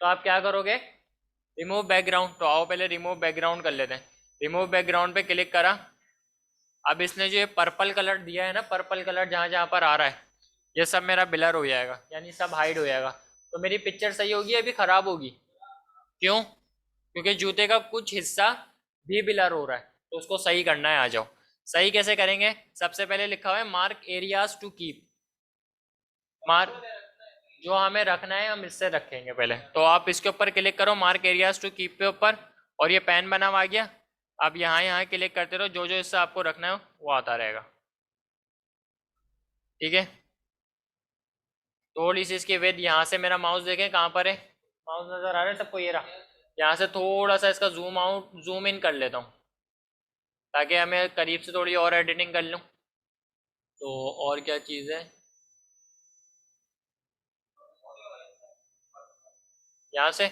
A: तो आप क्या करोगे, रिमूव बैकग्राउंड। तो आओ पहले रिमूव बैकग्राउंड कर लेते हैं। रिमूव बैकग्राउंड पे क्लिक करा। अब इसने जो ये पर्पल कलर दिया है ना, पर्पल कलर जहाँ जहाँ पर आ रहा है, ये सब मेरा ब्लर हो जाएगा, यानी सब हाइड हो जाएगा। तो मेरी पिक्चर सही होगी अभी ख़राब होगी, क्यों, क्योंकि जूते का कुछ हिस्सा भी ब्लर हो रहा है, तो उसको सही करना है। आ जाओ, सही कैसे करेंगे। सबसे पहले लिखा हुआ है mark areas to keep, mark जो हमें रखना है हम इससे रखेंगे पहले। तो आप इसके ऊपर क्लिक करो, मार्क एरियाज टू कीप पे ऊपर, और ये पेन बना हुआ आ गया। अब यहाँ यहाँ क्लिक करते रहो, जो जो हिस्सा आपको रखना है वो आता रहेगा, ठीक है। थोड़ी सी इसकी विड्थ, यहाँ से मेरा माउस देखें कहाँ पर है, माउस नज़र आ रहा है सबको, ये रहा। यहाँ से थोड़ा सा इसका जूम आउट जूम इन कर लेता हूँ, ताकि हमें करीब से थोड़ी और एडिटिंग कर लूँ। तो और क्या चीज़ है, यहाँ से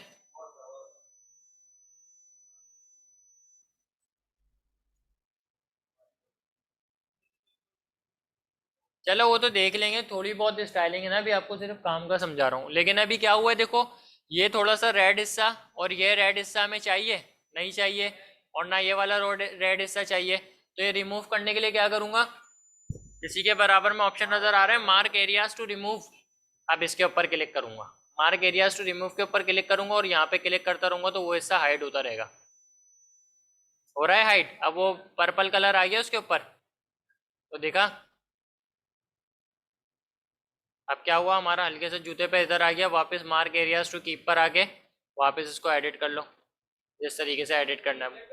A: चलो वो तो देख लेंगे, थोड़ी बहुत स्टाइलिंग है ना, अभी आपको सिर्फ काम का समझा रहा हूँ। लेकिन अभी क्या हुआ है देखो, ये थोड़ा सा रेड हिस्सा और ये रेड हिस्सा हमें चाहिए नहीं चाहिए, और ना ये वाला रेड हिस्सा चाहिए। तो ये रिमूव करने के लिए क्या करूँगा, इसी के बराबर में ऑप्शन नज़र आ रहा है मार्क एरियाज टू रिमूव। अब इसके ऊपर क्लिक करूँगा, मार्क एरियाज टू रिमूव के ऊपर क्लिक करूँगा, और यहाँ पे क्लिक करता रहूँगा तो वो हिस्सा हाइड होता रहेगा। हो रहा है हाइड, अब वो पर्पल कलर आ गया उसके ऊपर, तो देखा। अब क्या हुआ, हमारा हल्के से जूते पे इधर आ गया, वापस मार्क एरियाज टू कीप पर आके वापस इसको एडिट कर लो, जिस तरीके से एडिट करना है।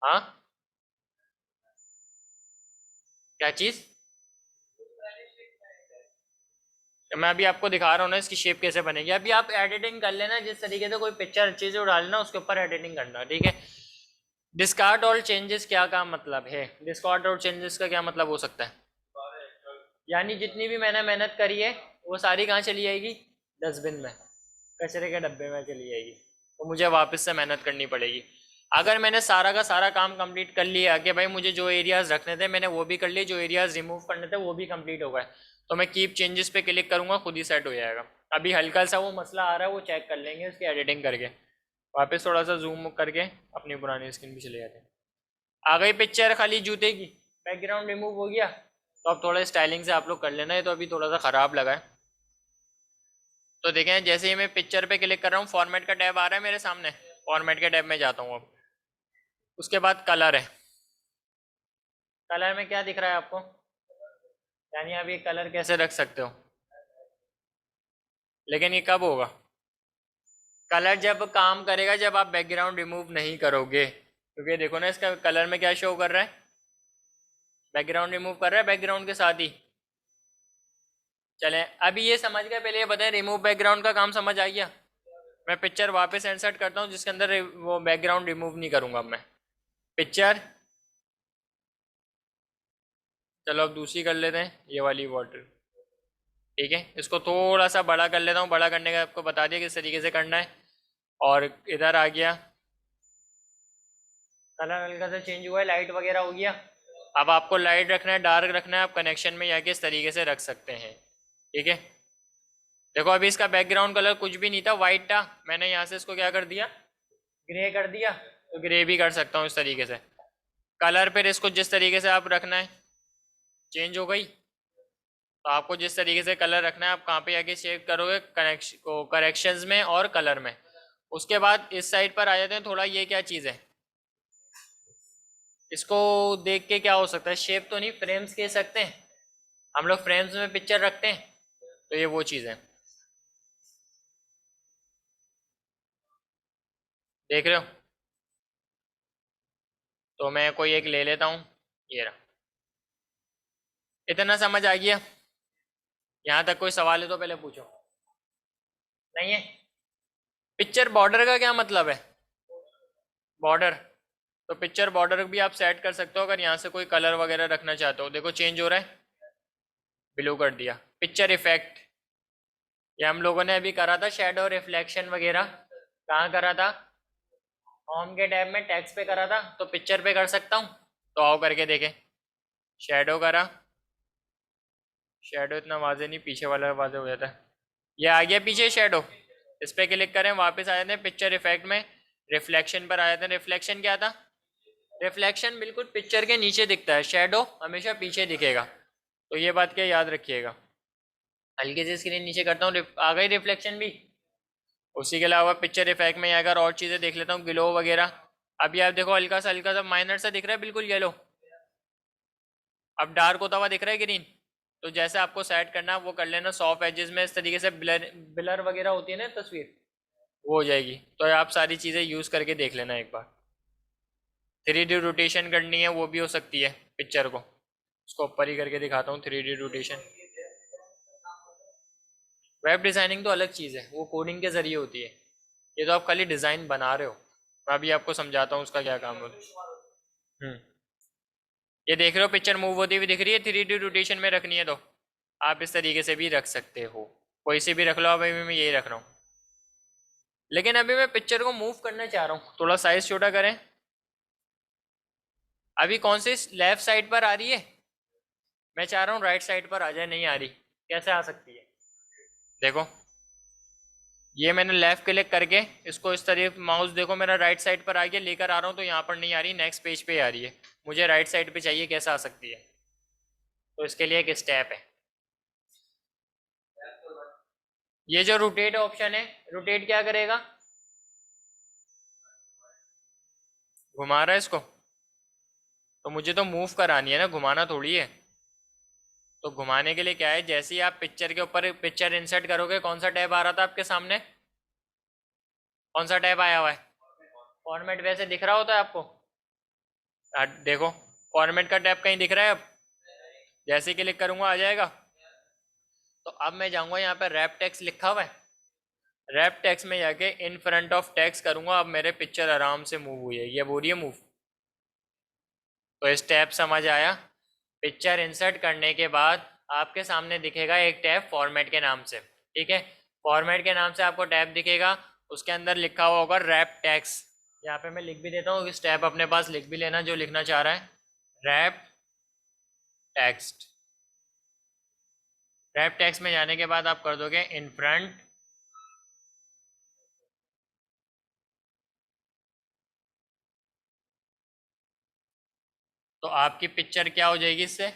A: हाँ, क्या चीज़, तो मैं अभी आपको दिखा रहा हूँ ना इसकी शेप कैसे बनेगी। अभी आप एडिटिंग कर लेना, जिस तरीके से कोई पिक्चर अच्छी से उड़ा लेना, उसके ऊपर एडिटिंग करना, ठीक है। डिस्कार्ड ऑल चेंजेस क्या का मतलब है, डिस्कार्ड ऑल चेंजेस का क्या मतलब हो सकता है, यानी जितनी भी मैंने मेहनत करी है वो सारी कहाँ चली जाएगी, डस्टबिन में, कचरे के डब्बे में चली जाएगी। तो मुझे वापस से मेहनत करनी पड़ेगी। अगर मैंने सारा का सारा काम कंप्लीट कर लिया कि भाई मुझे जो एरियाज रखने थे मैंने वो भी कर लिए, जो एरियाज रिमूव करने थे वो भी कंप्लीट हो गए, तो मैं कीप चेंजेस पे क्लिक करूँगा, खुद ही सेट हो जाएगा। अभी हल्का सा वो मसला आ रहा है, वो चेक कर लेंगे उसकी एडिटिंग करके। वापस थोड़ा सा जूम करके अपनी पुरानी स्क्रीन भी चले जाते हैं। आ गई पिक्चर खाली जूते की, बैकग्राउंड रिमूव हो गया। तो अब थोड़ा स्टाइलिंग से आप लोग कर लेना है, तो अभी थोड़ा सा ख़राब लगा है। तो देखें, जैसे ही मैं पिक्चर पे क्लिक कर रहा हूँ फॉर्मेट का टैब आ रहा है मेरे सामने, फॉर्मेट के टैब में जाता हूँ अब। उसके बाद कलर है, कलर में क्या दिख रहा है आपको, यानी आप ये कलर कैसे रख सकते हो, लेकिन ये कब होगा, कलर जब काम करेगा जब आप बैकग्राउंड रिमूव नहीं करोगे। क्योंकि देखो ना इसका कलर में क्या शो कर रहा है, बैकग्राउंड रिमूव कर रहा है बैकग्राउंड के साथ ही। चलें, अभी ये समझ गए, पहले ये बताएं रिमूव बैकग्राउंड का काम समझ आ गया। मैं पिक्चर वापस इंसर्ट करता हूँ जिसके अंदर वो बैकग्राउंड रिमूव नहीं करूँगा अब मैं, पिक्चर। चलो अब दूसरी कर लेते हैं, ये वाली वाटर। ठीक है, इसको थोड़ा सा बड़ा कर लेता हूँ। बड़ा करने का आपको बता दिया किस तरीके से करना है। और इधर आ गया, कलर हल्का सा चेंज हुआ है, लाइट वगैरह हो गया। अब आपको लाइट रखना है, डार्क रखना है, आप कनेक्शन में जाके इस तरीके से रख सकते हैं। ठीक है, देखो अभी इसका बैकग्राउंड कलर कुछ भी नहीं था, वाइट था। मैंने यहाँ से इसको क्या कर दिया, ग्रे कर दिया। तो ग्रे भी कर सकता हूँ इस तरीके से। कलर फिर इसको जिस तरीके से आप रखना है, चेंज हो गई। तो आपको जिस तरीके से कलर रखना है, आप कहाँ पे आके चेक करोगे, कनेक्शन को, करेक्शंस में और कलर में। उसके बाद इस साइड पर आ जाते हैं थोड़ा। ये क्या चीज़ है, इसको देख के क्या हो सकता है, शेप तो नहीं, फ्रेम्स कह सकते हैं हम लोग, फ्रेम्स में पिक्चर रखते हैं। तो ये वो चीज़ है, देख रहे हो। तो मैं कोई एक ले लेता हूँ, ये रहा। इतना समझ आ गया? यहाँ तक कोई सवाल है तो पहले पूछो। नहीं है? पिक्चर बॉर्डर का क्या मतलब है, बॉर्डर। तो पिक्चर बॉर्डर भी आप सेट कर सकते हो अगर यहाँ से कोई कलर वगैरह रखना चाहते हो। देखो चेंज हो रहा है, ब्लू कर दिया। पिक्चर इफेक्ट, ये हम लोगों ने अभी करा था, शेडो रिफ्लेक्शन वगैरह। कहाँ करा था, होम के टैब में टैक्स पे करा था। तो पिक्चर पे कर सकता हूँ, तो आओ करके देखें। शेडो करा, शेडो इतना वाजे नहीं, पीछे वाला वाजे हो जाता है। ये आ गया पीछे शेडो। इस पर क्लिक करें, वापस आ जाते हैं पिक्चर इफेक्ट में, रिफ्लेक्शन पर आ जाते हैं। रिफ्लेक्शन क्या था, रिफ्लेक्शन बिल्कुल पिक्चर के नीचे दिखता है, शेडो हमेशा पीछे दिखेगा। तो ये बात क्या याद रखिएगा। हल्की से स्क्रीन नीचे करता हूँ, आ गई रिफ्लेक्शन भी। उसी के अलावा पिक्चर इफेक्ट में अगर और चीज़ें देख लेता हूँ, ग्लो वगैरह। अभी आप देखो हल्का सा माइनर सा दिख रहा है, बिल्कुल येलो। अब डार्क होता हुआ दिख रहा है ग्रीन। तो जैसे आपको सेट करना है वो कर लेना। सॉफ्ट एजेस में इस तरीके से ब्लर ब्लर वगैरह होती है ना तस्वीर, वो हो जाएगी। तो आप सारी चीज़ें यूज़ करके देख लेना एक बार। 3D रोटेशन करनी है वो भी हो सकती है पिक्चर को। उसको ऊपर ही करके दिखाता हूँ 3D रोटेशन। वेब डिज़ाइनिंग तो अलग चीज़ है, वो कोडिंग के ज़रिए होती है। ये तो आप खाली डिज़ाइन बना रहे हो। मैं अभी आपको समझाता हूँ उसका क्या काम है। ये देख रहे हो पिक्चर मूव होती हुई दिख रही है, 3D रोटेशन में रखनी है तो आप इस तरीके से भी रख सकते हो। कोई से भी रख लो, अभी मैं यही रख रहा हूँ। लेकिन अभी मैं पिक्चर को मूव करना चाह रहा हूँ, थोड़ा साइज छोटा करें। अभी कौन सी लेफ्ट साइड पर आ रही है, मैं चाह रहा हूँ राइट साइड पर आ जाए। नहीं आ रही, कैसे आ सकती है, देखो। ये मैंने लेफ्ट क्लिक करके इसको इस तरह माउस देखो मेरा राइट साइड पर आ गया, लेकर आ रहा हूँ तो यहाँ पर नहीं आ रही, नेक्स्ट पेज पे आ रही है। मुझे राइट साइड पे चाहिए, कैसे आ सकती है। तो इसके लिए एक स्टेप है, ये जो रोटेट ऑप्शन है, रोटेट क्या करेगा, घुमा रहा है इसको। तो मुझे तो मूव करानी है ना, घुमाना थोड़ी है। तो घुमाने के लिए क्या है, जैसे ही आप पिक्चर के ऊपर पिक्चर इंसर्ट करोगे, कौन सा टैब आ रहा था आपके सामने, कौन सा टैब आया हुआ है, फॉर्मेट वैसे दिख रहा होता है आपको। देखो फॉर्मेट का टैब कहीं दिख रहा है अब, जैसे ही क्लिक करूंगा आ जाएगा। तो अब मैं जाऊंगा यहाँ पे रैप टेक्स्ट लिखा हुआ है, रैप टेक्स्ट में जाके इन फ्रंट ऑफ टेक्स्ट करूंगा। अब मेरे पिक्चर आराम से मूव हुई है, ये हो रही है मूव। तो स्टेप समझ आया। पिक्चर इंसर्ट करने के बाद आपके सामने दिखेगा एक टैब फॉर्मेट के नाम से, ठीक है। फॉर्मेट के नाम से आपको टैब दिखेगा, उसके अंदर लिखा हुआ होगा रैप टेक्स्ट। यहाँ पे मैं लिख भी देता हूँ, इस टैब अपने पास लिख भी लेना जो लिखना चाह रहा है, रैप टेक्स्ट। रैप टेक्स्ट में जाने के बाद आप कर दोगे इन फ्रंट, तो आपकी पिक्चर क्या हो जाएगी, इससे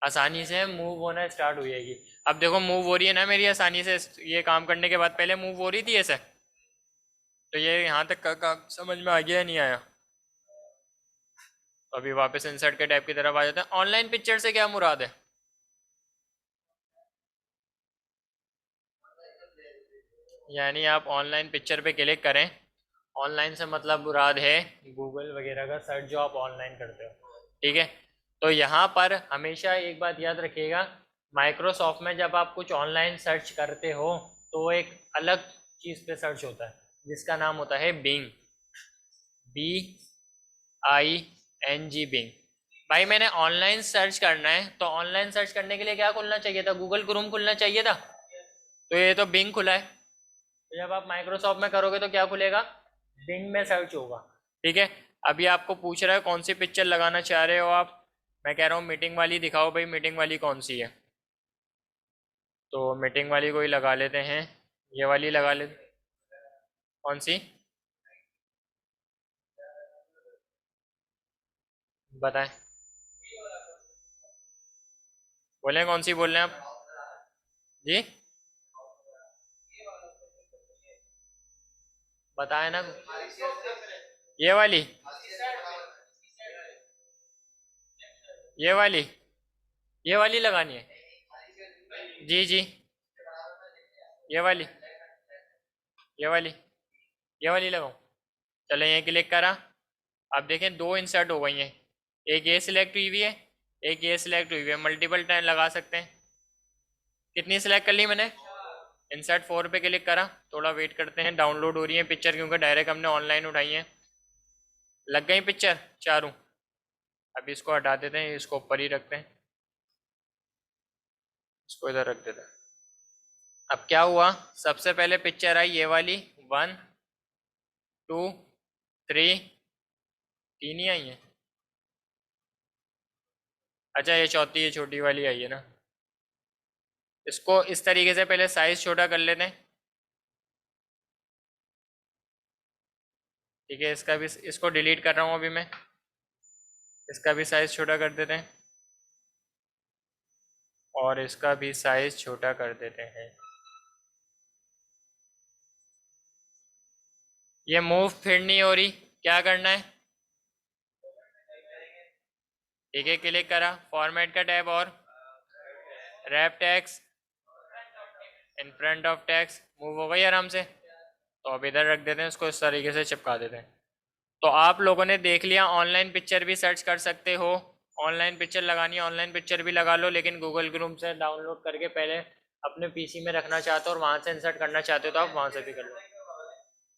A: आसानी से मूव होना स्टार्ट हो जाएगी। अब देखो मूव हो रही है ना मेरी आसानी से, ये काम करने के बाद पहले मूव हो रही थी ऐसे। तो ये यहाँ तक का समझ में आ गया या नहीं आया। तो अभी वापस इंसर्ट के टैब की तरफ आ जाते हैं। ऑनलाइन पिक्चर से क्या मुराद है, यानी आप ऑनलाइन पिक्चर पे क्लिक करें। ऑनलाइन से मतलब मुराद है गूगल वगैरह का सर्च जो आप ऑनलाइन करते हो, ठीक है। तो यहाँ पर हमेशा एक बात याद रखिएगा, माइक्रोसॉफ्ट में जब आप कुछ ऑनलाइन सर्च करते हो तो वो एक अलग चीज़ पे सर्च होता है जिसका नाम होता है बिंग, BING, बिंग। भाई मैंने ऑनलाइन सर्च करना है, तो ऑनलाइन सर्च करने के लिए क्या खुलना चाहिए था? गूगल क्रोम खुलना चाहिए था। तो ये तो बिंग खुला है। तो जब आप माइक्रोसॉफ्ट में करोगे तो क्या खुलेगा? बिंग में सर्च होगा। ठीक है। अभी आपको पूछ रहा है कौन सी पिक्चर लगाना चाह रहे हो आप। मैं कह रहा हूँ मीटिंग वाली दिखाओ भाई, मीटिंग वाली कौन सी है? तो मीटिंग वाली कोई लगा लेते हैं। ये वाली लगा ले। कौन सी? बताएं। बोलें कौन सी बोल रहे हैं आप? जी बताएं ना। ये वाली? ये वाली? ये वाली लगानी है? जी जी। ये वाली? ये वाली? ये वाली लगाऊं? चलो ये क्लिक करा। अब देखें दो इंसर्ट हो गई हैं। एक ये सिलेक्ट हुई हुई है, एक ये सिलेक्ट हुई हुई है। मल्टीपल टाइम लगा सकते हैं। कितनी सिलेक्ट कर ली मैंने? इंसर्ट 4 पे क्लिक करा। थोड़ा वेट करते हैं, डाउनलोड हो रही है पिक्चर, क्योंकि डायरेक्ट हमने ऑनलाइन उठाई है। लग गई पिक्चर चारों। अभी इसको हटा देते हैं, इसको ऊपर ही रखते हैं। इसको इधर रख देते हैं। अब क्या हुआ? सबसे पहले पिक्चर आई ये वाली। 1 2 3। तीन ही आई है। अच्छा ये चौथी, ये छोटी वाली आई है ना। इसको इस तरीके से पहले साइज छोटा कर लेते हैं। ठीक है, इसका भी, इसको डिलीट कर रहा हूँ अभी मैं। इसका भी साइज छोटा कर देते हैं, और इसका भी साइज छोटा कर देते हैं। ये मूव फिर नहीं हो रही, क्या करना है? ठीक है, क्लिक करा, फॉर्मेट का टैब और wrap text, in front of text, move हो गई आराम से। तो अब इधर रख देते हैं, इसको इस तरीके से चिपका देते हैं। तो आप लोगों ने देख लिया, ऑनलाइन पिक्चर भी सर्च कर सकते हो। ऑनलाइन पिक्चर लगानी है, ऑनलाइन पिक्चर भी लगा लो, लेकिन गूगल क्रोम से डाउनलोड करके पहले अपने पीसी में रखना चाहते हो और वहाँ से इंसर्ट करना चाहते हो तो आप वहाँ से भी कर लो।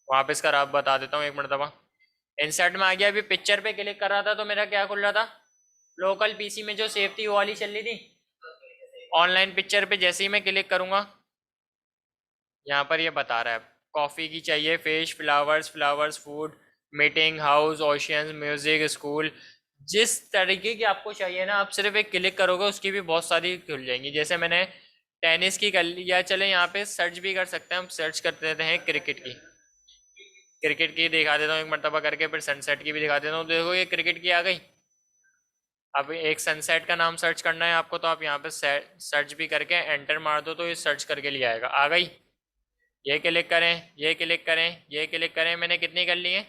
A: वापस कर, आप बता देता हूँ एक मरतबा। इंसर्ट में आ गया। अभी पिक्चर पे क्लिक कर रहा था तो मेरा क्या खुल रहा था? लोकल पीसी में जो सेव थी वो वाली चल रही थी। ऑनलाइन पिक्चर पे जैसे ही मैं क्लिक करूँगा, यहाँ पर ये बता रहा है कॉफ़ी की चाहिए, fish, flowers, flowers, food, meeting, house, oceans, music, school. जिस तरीके की आपको चाहिए ना, आप सिर्फ एक क्लिक करोगे उसकी भी बहुत सारी खुल जाएंगी। जैसे मैंने टेनिस की कर ली, या चले यहाँ पे सर्च भी कर सकते हैं हम। सर्च कर देते हैं क्रिकेट की। क्रिकेट की दिखा देता हूँ एक मरतबा करके, फिर सनसेट की भी दिखा देता हूँ। देखो ये क्रिकेट की आ गई। अब एक सनसेट का नाम सर्च करना है आपको, तो आप यहाँ पे सर्च भी करके एंटर मार दो तो ये सर्च करके लिए आएगा। आ गई। ये क्लिक करें, ये क्लिक करें, ये क्लिक करें। मैंने कितनी कर ली है?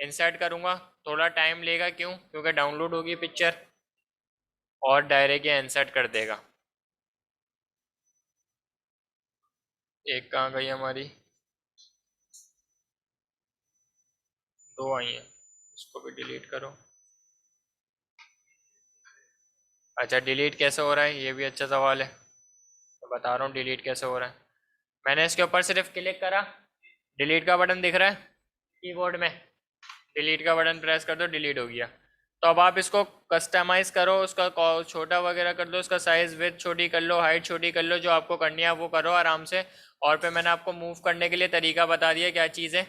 A: इंसर्ट करूँगा, थोड़ा टाइम लेगा, क्यों? क्योंकि डाउनलोड होगी पिक्चर, और डायरेक्ट ये इंसर्ट कर देगा। एक कहाँ गई हमारी? दो आई हैं, इसको भी डिलीट करो। अच्छा डिलीट कैसे हो रहा है, ये भी अच्छा सवाल है। तो बता रहा हूँ डिलीट कैसे हो रहा है। मैंने इसके ऊपर सिर्फ क्लिक करा, डिलीट का बटन दिख रहा है कीबोर्ड में। डिलीट का बटन प्रेस कर दो, डिलीट हो गया। तो अब आप इसको कस्टमाइज़ करो, उसका छोटा वगैरह कर दो, उसका साइज़ विड्थ छोटी कर लो, हाइट छोटी कर लो, जो आपको करनी है वो करो आराम से। और फिर मैंने आपको मूव करने के लिए तरीका बता दिया, क्या चीज़ है।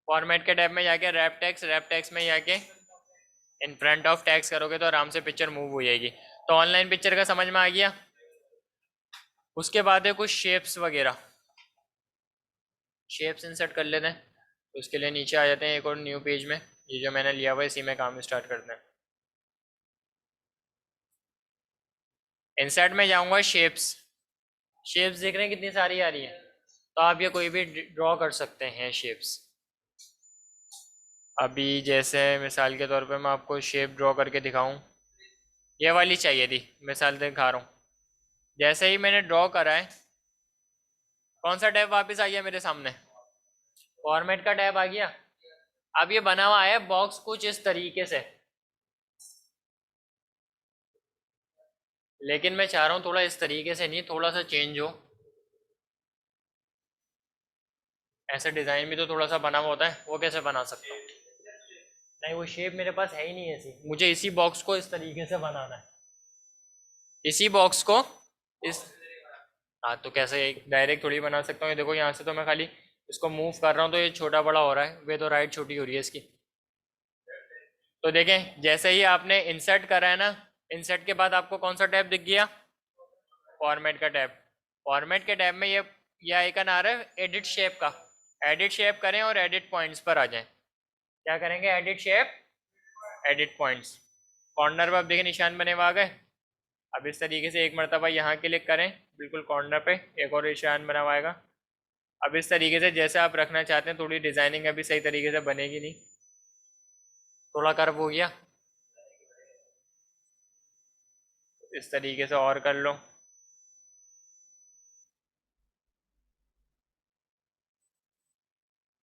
A: फॉर्मेट के टैब में जाके रैप टैक्स, रैप टैक्स में जाके इन फ्रंट ऑफ टैक्स करोगे तो आराम से पिक्चर मूव हो जाएगी। तो ऑनलाइन पिक्चर का समझ में आ गया। उसके बाद है कुछ शेप्स वगैरह। शेप्स इंसर्ट कर लेते हैं, तो उसके लिए नीचे आ जाते हैं एक और न्यू पेज में। ये जो मैंने लिया हुआ है इसी में काम स्टार्ट करते हैं। इंसर्ट में जाऊंगा, शेप्स। शेप्स देख रहे हैं कितनी सारी आ रही है। तो आप ये कोई भी ड्रॉ कर सकते हैं शेप्स। अभी जैसे मिसाल के तौर पे मैं आपको शेप ड्रॉ करके दिखाऊं, ये वाली चाहिए थी, मिसाल दिखा रहा हूँ। जैसे ही मैंने ड्रॉ करा है, कौन सा टैब वापस आ गया मेरे सामने? फॉर्मेट का टैब आ गया। अब ये बना हुआ है बॉक्स कुछ इस तरीके से, लेकिन मैं चाह रहा हूँ थोड़ा इस तरीके से नहीं, थोड़ा सा चेंज हो। ऐसे डिज़ाइन भी तो थोड़ा सा बना हुआ होता है, वो कैसे बना सकता हूँ? नहीं, वो शेप मेरे पास है ही नहीं ऐसी। मुझे इसी बॉक्स को इस तरीके से बनाना है, इसी बॉक्स को इस। हाँ तो कैसे डायरेक्ट थोड़ी बना सकता हूँ? ये देखो यहाँ से तो मैं खाली इसको मूव कर रहा हूँ तो ये छोटा बड़ा हो रहा है, वे तो राइट छोटी हो रही है इसकी। तो देखें जैसे ही आपने इंसर्ट करा है ना, इंसर्ट के बाद आपको कौन सा टैब दिख गया? फॉर्मेट का टैब। फॉर्मेट के टैब में ये आइकन आ रहा है एडिट शेप का। एडिट शेप करें और एडिट पॉइंट्स पर आ जाएं। क्या करेंगे? Edit shape, edit points. Corner पर आप देखें निशान बने हुए आ गए। अब इस तरीके से एक मरतबा यहाँ क्लिक करें, बिल्कुल कॉर्नर पे एक और निशान बना हुआ आएगा। अब इस तरीके से जैसे आप रखना चाहते हैं, थोड़ी डिज़ाइनिंग अभी सही तरीके से बनेगी नहीं, थोड़ा कर्व हो गया, इस तरीके से और कर लो।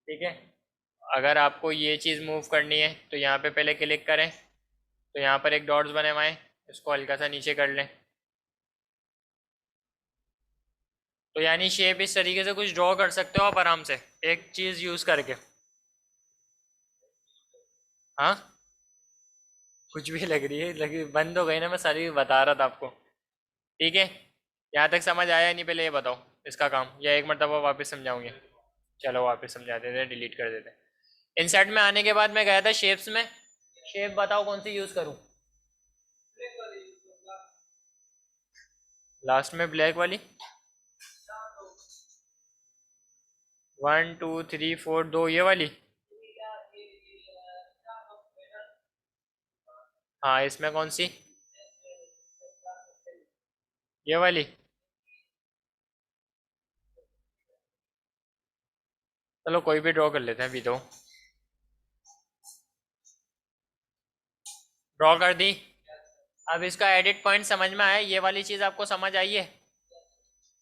A: ठीक है। अगर आपको ये चीज़ मूव करनी है तो यहाँ पे पहले क्लिक करें, तो यहाँ पर एक डॉट्स बने हुए हैं, इसको हल्का सा नीचे कर लें। तो यानी शेप इस तरीके से कुछ ड्रॉ कर सकते हो आप आराम से एक चीज़ यूज़ करके। हाँ कुछ भी लग रही है, लगी बंद हो गई ना, मैं सारी बता रहा था आपको। ठीक है, यहाँ तक समझ आया नहीं? पहले ये बताओ इसका काम, या एक मरतबा वापस समझाऊंगे? चलो वापस समझा देते हैं, डिलीट कर देते हैं। इंसर्ट में आने के बाद मैं गया था शेप्स में। शेप बताओ कौन सी यूज़ करूँ? लास्ट में ब्लैक वाली। 1 2 3 4 2, ये वाली। हाँ इसमें कौन सी? ये वाली। चलो कोई भी ड्रॉ कर लेते हैं अभी तो। ड्रॉ कर दी। अब इसका एडिट पॉइंट समझ में आया? ये वाली चीज़ आपको समझ आई है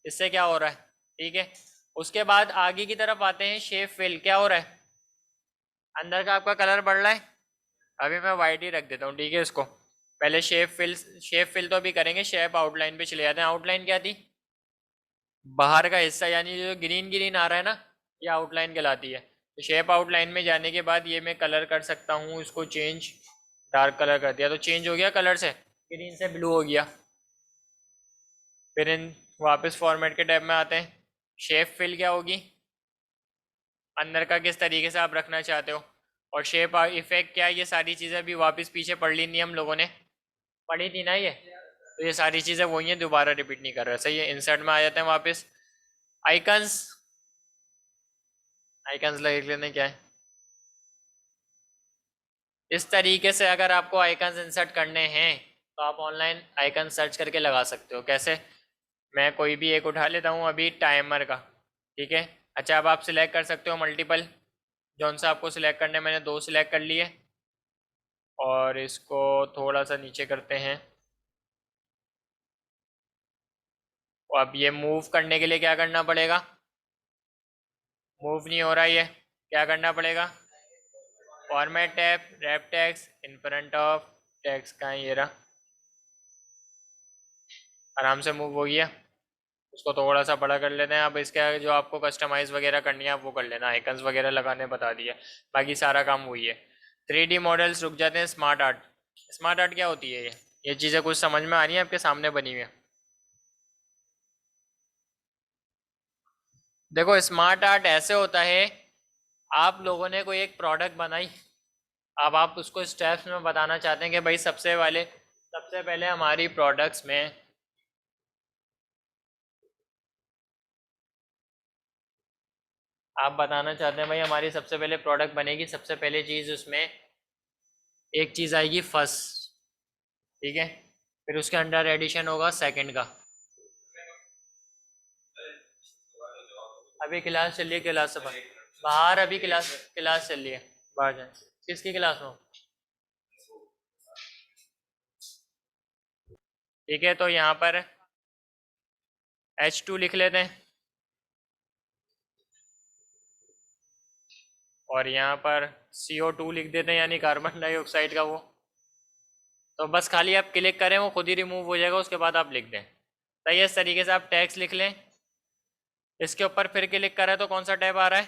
A: इससे क्या हो रहा है? ठीक है। उसके बाद आगे की तरफ आते हैं, शेप फिल। क्या हो रहा है? अंदर का आपका कलर बढ़ रहा है। अभी मैं वाइट ही रख देता हूँ, ठीक है इसको। पहले शेप फिल, शेप फिल तो अभी करेंगे। शेप आउटलाइन पे चले जाते हैं। आउटलाइन क्या थी? बाहर का हिस्सा, यानी जो ग्रीन ग्रीन आ रहा है ना, ये आउटलाइन कहलाती है। तो शेप आउटलाइन में जाने के बाद ये मैं कलर कर सकता हूँ, इसको चेंज, डार्क कलर कर दिया तो चेंज हो गया कलर से, ग्रीन से ब्लू हो गया। फिर इन वापस फॉर्मेट के टैब में आते हैं। शेप फिल क्या होगी? अंदर का किस तरीके से आप रखना चाहते हो। और शेप इफेक्ट क्या है? ये सारी चीज़ें भी वापस पीछे पढ़ ली नहीं हम लोगों ने, पढ़ी थी ना ये। तो ये सारी चीज़ें वही हैं, दोबारा रिपीट नहीं कर रहा। सही है। इंसर्ट में आ जाते हैं वापस। आइकन्स, आइकन्स लिख लेने क्या है। इस तरीके से अगर आपको आइकन्स इंसर्ट करने हैं तो आप ऑनलाइन आइकन सर्च करके लगा सकते हो। कैसे? मैं कोई भी एक उठा लेता हूँ अभी, टाइमर का। ठीक है। अच्छा, अब आप सिलेक्ट कर सकते हो मल्टीपल, जौन सा आपको सिलेक्ट करने, मैंने 2 सिलेक्ट कर लिए। और इसको थोड़ा सा नीचे करते हैं। और अब ये मूव करने के लिए क्या करना पड़ेगा? मूव नहीं हो रहा ये, क्या करना पड़ेगा? Format tab, wrap text, in front of text का है, ये रहा, आराम से मूव हो गया। उसको थोड़ा सा बड़ा कर लेते हैं। अब इसका जो आपको कस्टमाइज़ वगैरह करनी है आप वो कर लेना। आइकन्स वगैरह लगाने बता दिया, बाकी सारा काम वही है। 3D मॉडल्स रुक जाते हैं। स्मार्ट आर्ट, स्मार्ट आर्ट क्या होती है? ये चीज़ें कुछ समझ में आ रही हैं आपके सामने बनी हुई है? देखो स्मार्ट आर्ट ऐसे होता है, आप लोगों ने कोई एक प्रोडक्ट बनाई, अब आप उसको स्टेप्स में बताना चाहते हैं कि भाई सबसे पहले हमारी प्रोडक्ट्स में, आप बताना चाहते हैं भाई हमारी सबसे पहले प्रोडक्ट बनेगी, सबसे पहले चीज़ उसमें एक चीज़ आएगी फर्स्ट। ठीक है। फिर उसके अंडर एडिशन होगा सेकंड का। अभी क्लास चल रही है, क्लास से बाहर अभी क्लास क्लास चल रही है, बाहर जाए। किसकी क्लास में? ठीक है, तो यहाँ पर H2 लिख लेते हैं और यहाँ पर CO2 लिख देते हैं, यानी कार्बन डाइऑक्साइड का वो। तो बस खाली आप क्लिक करें वो खुद ही रिमूव हो जाएगा, उसके बाद आप लिख दें। तो ये इस तरीके से आप टैक्स लिख लें। इसके ऊपर फिर क्लिक करें तो कौन सा टैब आ रहा है?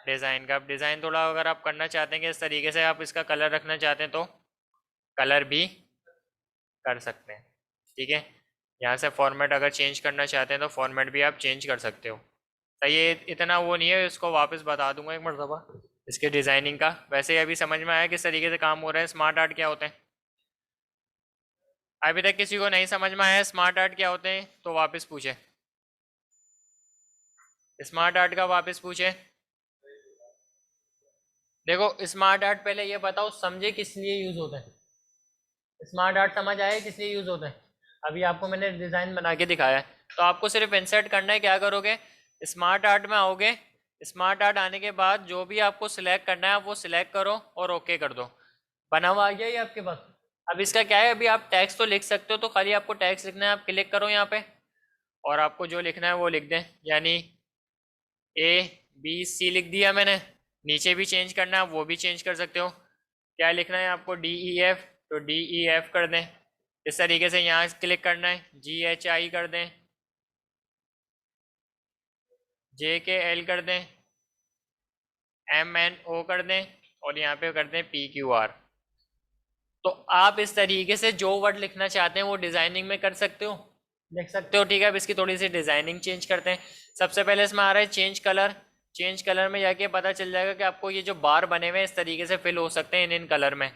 A: डिज़ाइन का। अब डिज़ाइन थोड़ा अगर आप करना चाहते हैं कि इस तरीके से आप इसका कलर रखना चाहते हैं तो कलर भी कर सकते हैं, ठीक है। यहाँ से फॉर्मेट अगर चेंज करना चाहते हैं तो फॉर्मेट भी आप चेंज कर सकते हो। तो ये इतना वो नहीं है, इसको वापस बता दूंगा एक मरतबा इसके डिज़ाइनिंग का। वैसे अभी समझ में आया किस तरीके से काम हो रहा है, स्मार्ट आर्ट क्या होते हैं। अभी तक किसी को नहीं समझ में आया स्मार्ट आर्ट क्या होते हैं तो वापस पूछे, स्मार्ट आर्ट का वापस पूछे। देखो स्मार्ट आर्ट पहले ये बताओ समझे किस लिए यूज़ होता है। स्मार्ट आर्ट समझ आए किस लिए यूज़ होता है। अभी आपको मैंने डिज़ाइन बना के दिखाया है, तो आपको सिर्फ इंसर्ट करना है। क्या करोगे, स्मार्ट आर्ट में आओगे, स्मार्ट आर्ट आने के बाद जो भी आपको सिलेक्ट करना है आप वो सिलेक्ट करो और ओके कर दो। बना हुआ आ गया ये आपके पास। अब इसका क्या है, अभी आप टैक्स तो लिख सकते हो, तो खाली आपको टैक्स लिखना है, आप क्लिक करो यहाँ पे और आपको जो लिखना है वो लिख दें, यानी ABC लिख दिया मैंने। नीचे भी चेंज करना है वो भी चेंज कर सकते हो। क्या लिखना है आपको DEF, तो DEF कर दें। इस तरीके से यहाँ क्लिक करना है, GHI कर दें, JKL कर दें, MNO कर दें और यहाँ पे कर दें PQR। तो आप इस तरीके से जो वर्ड लिखना चाहते हैं वो डिज़ाइनिंग में कर सकते हो, लिख सकते हो, ठीक है। अब इसकी थोड़ी सी डिज़ाइनिंग चेंज करते हैं। सबसे पहले इसमें आ रहा है चेंज कलर। चेंज कलर में जाके पता चल जाएगा कि आपको ये जो बार बने हुए हैं इस तरीके से फिल हो सकते हैं इन कलर में।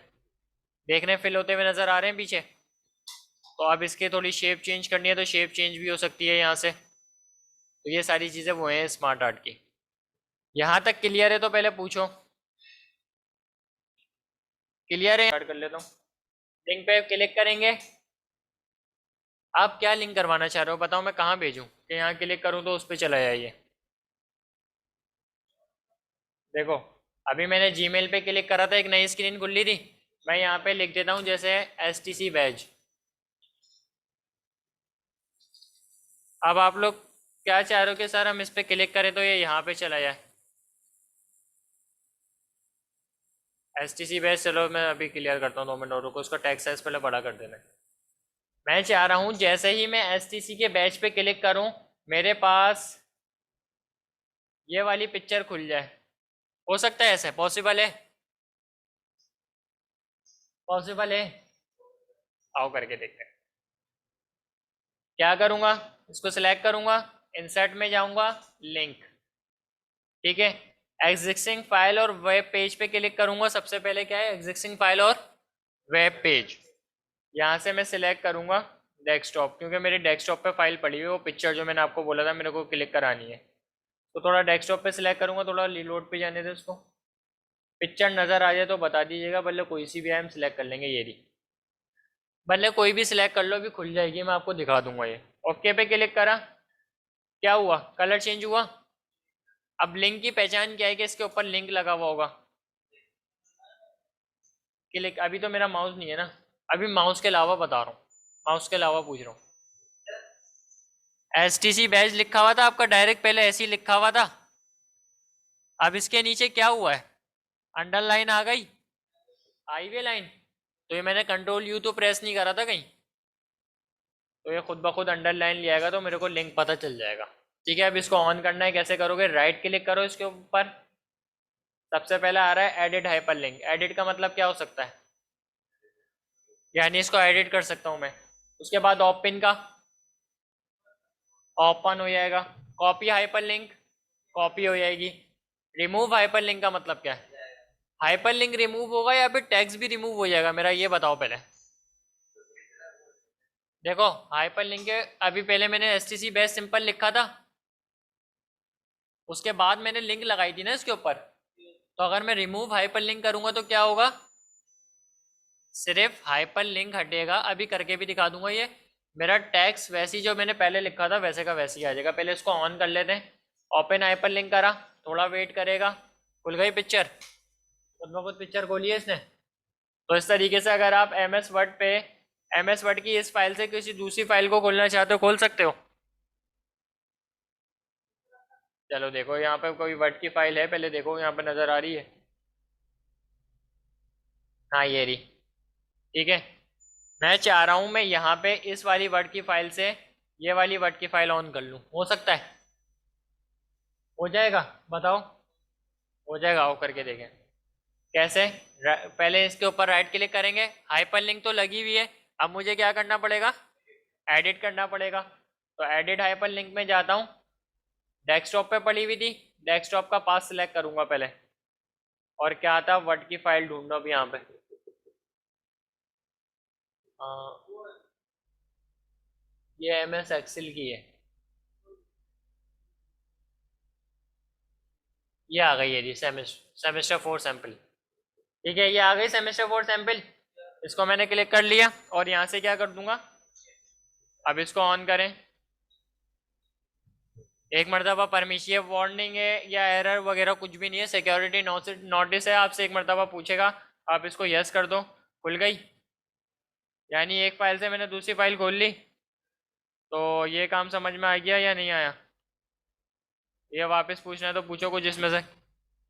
A: देखने फिल होते हुए नज़र आ रहे हैं पीछे। तो अब इसके थोड़ी शेप चेंज करनी है तो शेप चेंज भी हो सकती है यहाँ से। तो ये सारी चीज़ें वो हैं स्मार्ट आर्ट की। यहाँ तक क्लियर है तो पहले पूछो। क्लियर है, स्टार्ट कर लेता हूँ। लिंक पे क्लिक करेंगे। आप क्या लिंक करवाना चाह रहे हो बताओ, मैं कहाँ भेजूँ कि यहाँ क्लिक करूँ तो उस पर चला जाइए। देखो अभी मैंने जीमेल पे क्लिक करा था, एक नई स्क्रीन खुली थी। मैं यहाँ पे लिख देता हूँ जैसे STC बैज। अब आप लोग क्या चाह रहे हो कि सर हम इस पर क्लिक करें तो ये यहाँ पे चला जाए। STC बैच, चलो मैं अभी क्लियर करता हूँ 2 मिनट और रुको, उसका टेक्स्ट साइज पहले बड़ा कर देना। मैं चाह रहा हूँ जैसे ही मैं STC के बैच पे क्लिक करूँ मेरे पास ये वाली पिक्चर खुल जाए। हो सकता है ऐसे, पॉसिबल है, पॉसिबल है। आओ करके देखते हैं। क्या करूँगा, इसको सिलेक्ट करूँगा, इंसर्ट में जाऊँगा, लिंक, ठीक है। एग्जिस्टिंग फाइल और वेब पेज पे क्लिक करूँगा। सबसे पहले क्या है, एग्जिस्टिंग फाइल और वेब पेज। यहाँ से मैं सिलेक्ट करूँगा डेस्कटॉप, क्योंकि मेरी डेस्कटॉप पे फाइल पड़ी हुई है वो पिक्चर जो मैंने आपको बोला था मेरे को क्लिक करानी है। तो थोड़ा डेस्कटॉप पे सिलेक्ट करूँगा, थोड़ा रीलोड पे जाने दे उसको। पिक्चर नज़र आ जाए तो बता दीजिएगा, भले कोई सी भी है हम सिलेक्ट कर लेंगे। ये रही, भले कोई भी सिलेक्ट कर लो, अभी खुल जाएगी, मैं आपको दिखा दूंगा ये। ओके पे क्लिक करा, क्या हुआ, कलर चेंज हुआ। अब लिंक की पहचान क्या है कि इसके ऊपर लिंक लगा हुआ होगा। क्लिक, अभी तो मेरा माउस नहीं है ना, अभी माउस के अलावा बता रहा हूँ, माउस के अलावा पूछ रहा हूँ। STC बैच लिखा हुआ था आपका, डायरेक्ट पहले ऐसे ही लिखा हुआ था। अब इसके नीचे क्या हुआ है, अंडरलाइन आ गई, हाईवे लाइन। तो ये मैंने Ctrl U तो प्रेस नहीं करा था कहीं, तो ये खुद ब खुद अंडरलाइन ले आएगा, तो मेरे को लिंक पता चल जाएगा, ठीक है। अब इसको ऑन करना है, कैसे करोगे, राइट क्लिक करो इसके ऊपर। सबसे पहले आ रहा है एडिट हाइपर लिंक। एडिट का मतलब क्या हो सकता है, यानी इसको एडिट कर सकता हूँ मैं। उसके बाद ओपन का, ओपन हो जाएगा। कॉपी हाइपर लिंक, कॉपी हो जाएगी। रिमूव हाइपर लिंक का मतलब क्या है, हाइपर लिंक रिमूव होगा या फिर टैग्स भी रिमूव हो जाएगा मेरा, ये बताओ पहले। देखो हाइपर लिंक है, अभी पहले मैंने STC बेस सिंपल लिखा था, उसके बाद मैंने लिंक लगाई थी ना इसके ऊपर। तो अगर मैं रिमूव हाइपर लिंक करूंगा तो क्या होगा, सिर्फ हाइपर लिंक हटेगा। अभी करके भी दिखा दूंगा। ये मेरा टैक्स वैसी जो मैंने पहले लिखा था वैसे का वैसे ही आ जाएगा। पहले इसको ऑन कर लेते हैं। ओपन हाइपर लिंक करा, थोड़ा वेट करेगा, खुल गई पिक्चर, खुद ब खुद पिक्चर खोली है इसने। तो इस तरीके से अगर आप MS वर्ड की इस फाइल से किसी दूसरी फाइल को खोलना चाहते हो खोल सकते हो। चलो देखो यहाँ पे कोई वर्ड की फाइल है, पहले देखो यहाँ पे नज़र आ रही है, हाँ ये रही, ठीक है। मैं चाह रहा हूँ मैं यहाँ पे इस वाली वर्ड की फाइल से ये वाली वर्ड की फाइल ऑन कर लूँ, हो सकता है, हो जाएगा, बताओ। हो जाएगा, आओ करके देखें कैसे। पहले इसके ऊपर राइट क्लिक करेंगे, हाइपर लिंक तो लगी हुई है, अब मुझे क्या करना पड़ेगा, एडिट करना पड़ेगा। तो एडिट हाइपर लिंक में जाता हूँ, डेस्कटॉप पे पड़ी हुई थी, डेस्कटॉप का पास सिलेक्ट करूंगा पहले, और क्या था, वर्ड की फाइल ढूंढना अब यहाँ पे। ये MS एक्सेल की है, ये आ गई है जी, सेमेस्टर 4 सैंपल। ठीक है, ये आ गई सेमेस्टर 4 सैंपल। इसको मैंने क्लिक कर लिया और यहाँ से क्या कर दूंगा, अब इसको ऑन करें। एक मरतबा परमिशन वार्निंग है या एरर वगैरह कुछ भी नहीं है, सिक्योरिटी नोटिस है, आपसे एक मरतबा पूछेगा, आप इसको यस कर दो, खुल गई। यानी एक फाइल से मैंने दूसरी फाइल खोल ली। तो ये काम समझ में आ गया या नहीं आया, ये वापस पूछना है तो पूछो कुछ इसमें से।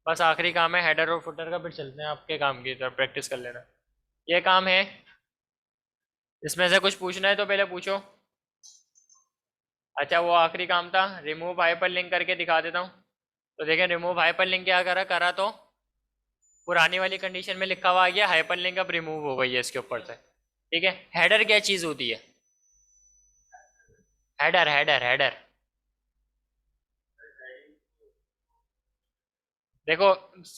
A: बस आखिरी काम है हेडर और फुटर का, फिर चलते हैं आपके काम की तरफ, प्रैक्टिस कर लेना। ये काम है, इसमें से कुछ पूछना है तो पहले पूछो। अच्छा, वो आखिरी काम था, रिमूव हाइपर लिंक करके दिखा देता हूँ। तो देखें, रिमूव हाइपर लिंक क्या करा तो पुरानी वाली कंडीशन में लिखा हुआ आ गया, हाइपर लिंक अब रिमूव हो गई है इसके ऊपर से। ठीक है, हेडर क्या चीज़ होती है, हेडर हेडर हेडर। देखो,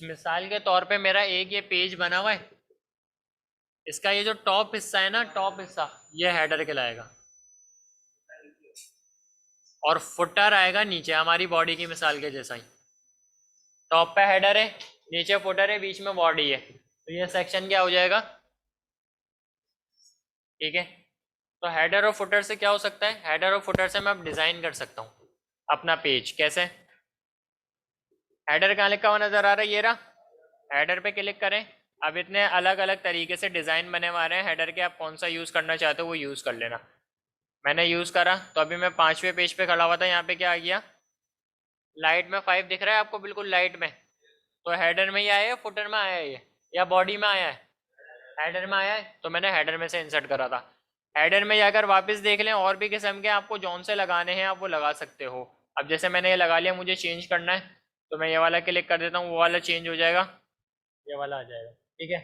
A: मिसाल के तौर पे मेरा एक ये पेज बना हुआ है, इसका ये जो टॉप हिस्सा है ना, टॉप हिस्सा, ये हेडर कहलाएगा, और फुटर आएगा नीचे, हमारी बॉडी की मिसाल के जैसा ही। टॉप पे हेडर है, नीचे फुटर है, बीच में बॉडी है, तो ये सेक्शन क्या हो जाएगा। ठीक है, तो हेडर और फुटर से क्या हो सकता है, हेडर और फुटर से मैं अब डिज़ाइन कर सकता हूँ अपना पेज। कैसे, हेडर कहाँ लिखा हुआ नज़र आ रहा है, ये रहा, हेडर पे क्लिक करें। अब इतने अलग अलग तरीके से डिज़ाइन बने हुए हैं हेडर के, आप कौन सा यूज़ करना चाहते हो वो यूज़ कर लेना। मैंने यूज़ करा, तो अभी मैं 5वें पेज पे खड़ा हुआ था, यहाँ पे क्या आ गया, लाइट में 5 दिख रहा है आपको, बिल्कुल लाइट में। तो हेडर में ही आया है, फुटर में आया है ये, या बॉडी में आया है, हेडर में आया है, तो मैंने हेडर में से इंसर्ट करा था। हेडर में जाकर वापस देख लें, और भी किस्म के आपको जौन से लगाने हैं आप वो लगा सकते हो। अब जैसे मैंने ये लगा लिया, मुझे चेंज करना है, तो मैं ये वाला क्लिक कर देता हूँ, वो वाला चेंज हो जाएगा, ये वाला आ जाएगा। ठीक है,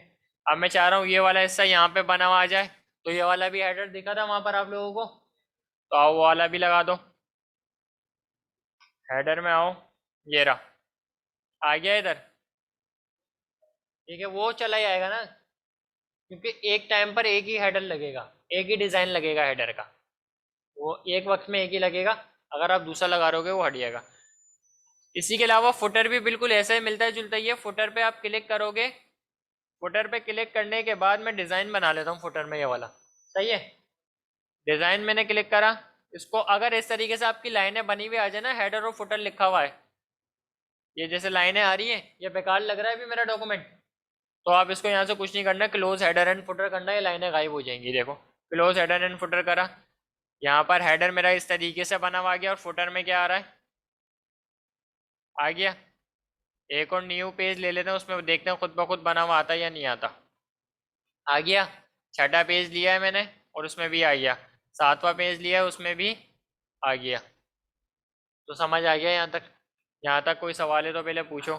A: अब मैं चाह रहा हूँ ये वाला हिस्सा यहाँ पे बना हुआ आ जाए, तो ये वाला भी हेडर दिखा था वहाँ पर आप लोगों को, तो आओ वो वाला भी लगा दो। हेडर में आओ, ये रहा, आ गया इधर। ठीक है, वो चला ही आएगा ना, क्योंकि एक टाइम पर एक ही हेडर लगेगा, एक ही डिज़ाइन लगेगा हेडर का, वो एक वक्त में एक ही लगेगा। अगर आप दूसरा लगा रहोगे वो हट जाएगा। इसी के अलावा फुटर भी बिल्कुल ऐसा ही मिलता है जुलता ही है। फुटर पे आप क्लिक करोगे, फुटर पे क्लिक करने के बाद मैं डिज़ाइन बना लेता हूँ फुटर में, ये वाला सही है। डिज़ाइन मैंने क्लिक करा, इसको अगर इस तरीके से आपकी लाइनें बनी हुई आ जाए ना, हेडर और फुटर लिखा हुआ है, ये जैसे लाइनें आ रही हैं, ये बेकार लग रहा है अभी मेरा डॉक्यूमेंट, तो आप इसको यहाँ से कुछ नहीं करना, क्लोज हेडर एंड फुटर करना, ये लाइनें गायब हो जाएंगी। देखो, क्लोज हेडर एंड फुटर करा, यहाँ पर हेडर मेरा इस तरीके से बना हुआ आ गया, और फुटर में क्या आ रहा है, आ गया। एक और न्यू पेज ले लेते हैं, उसमें देखते हैं खुद ब खुद बना हुआ आता है या नहीं आता। आ गया, छठा पेज लिया है मैंने और उसमें भी आ गया, सातवां पेज लिया है उसमें भी आ गया। तो समझ आ गया यहाँ तक, यहाँ तक कोई सवाल है तो पहले पूछो।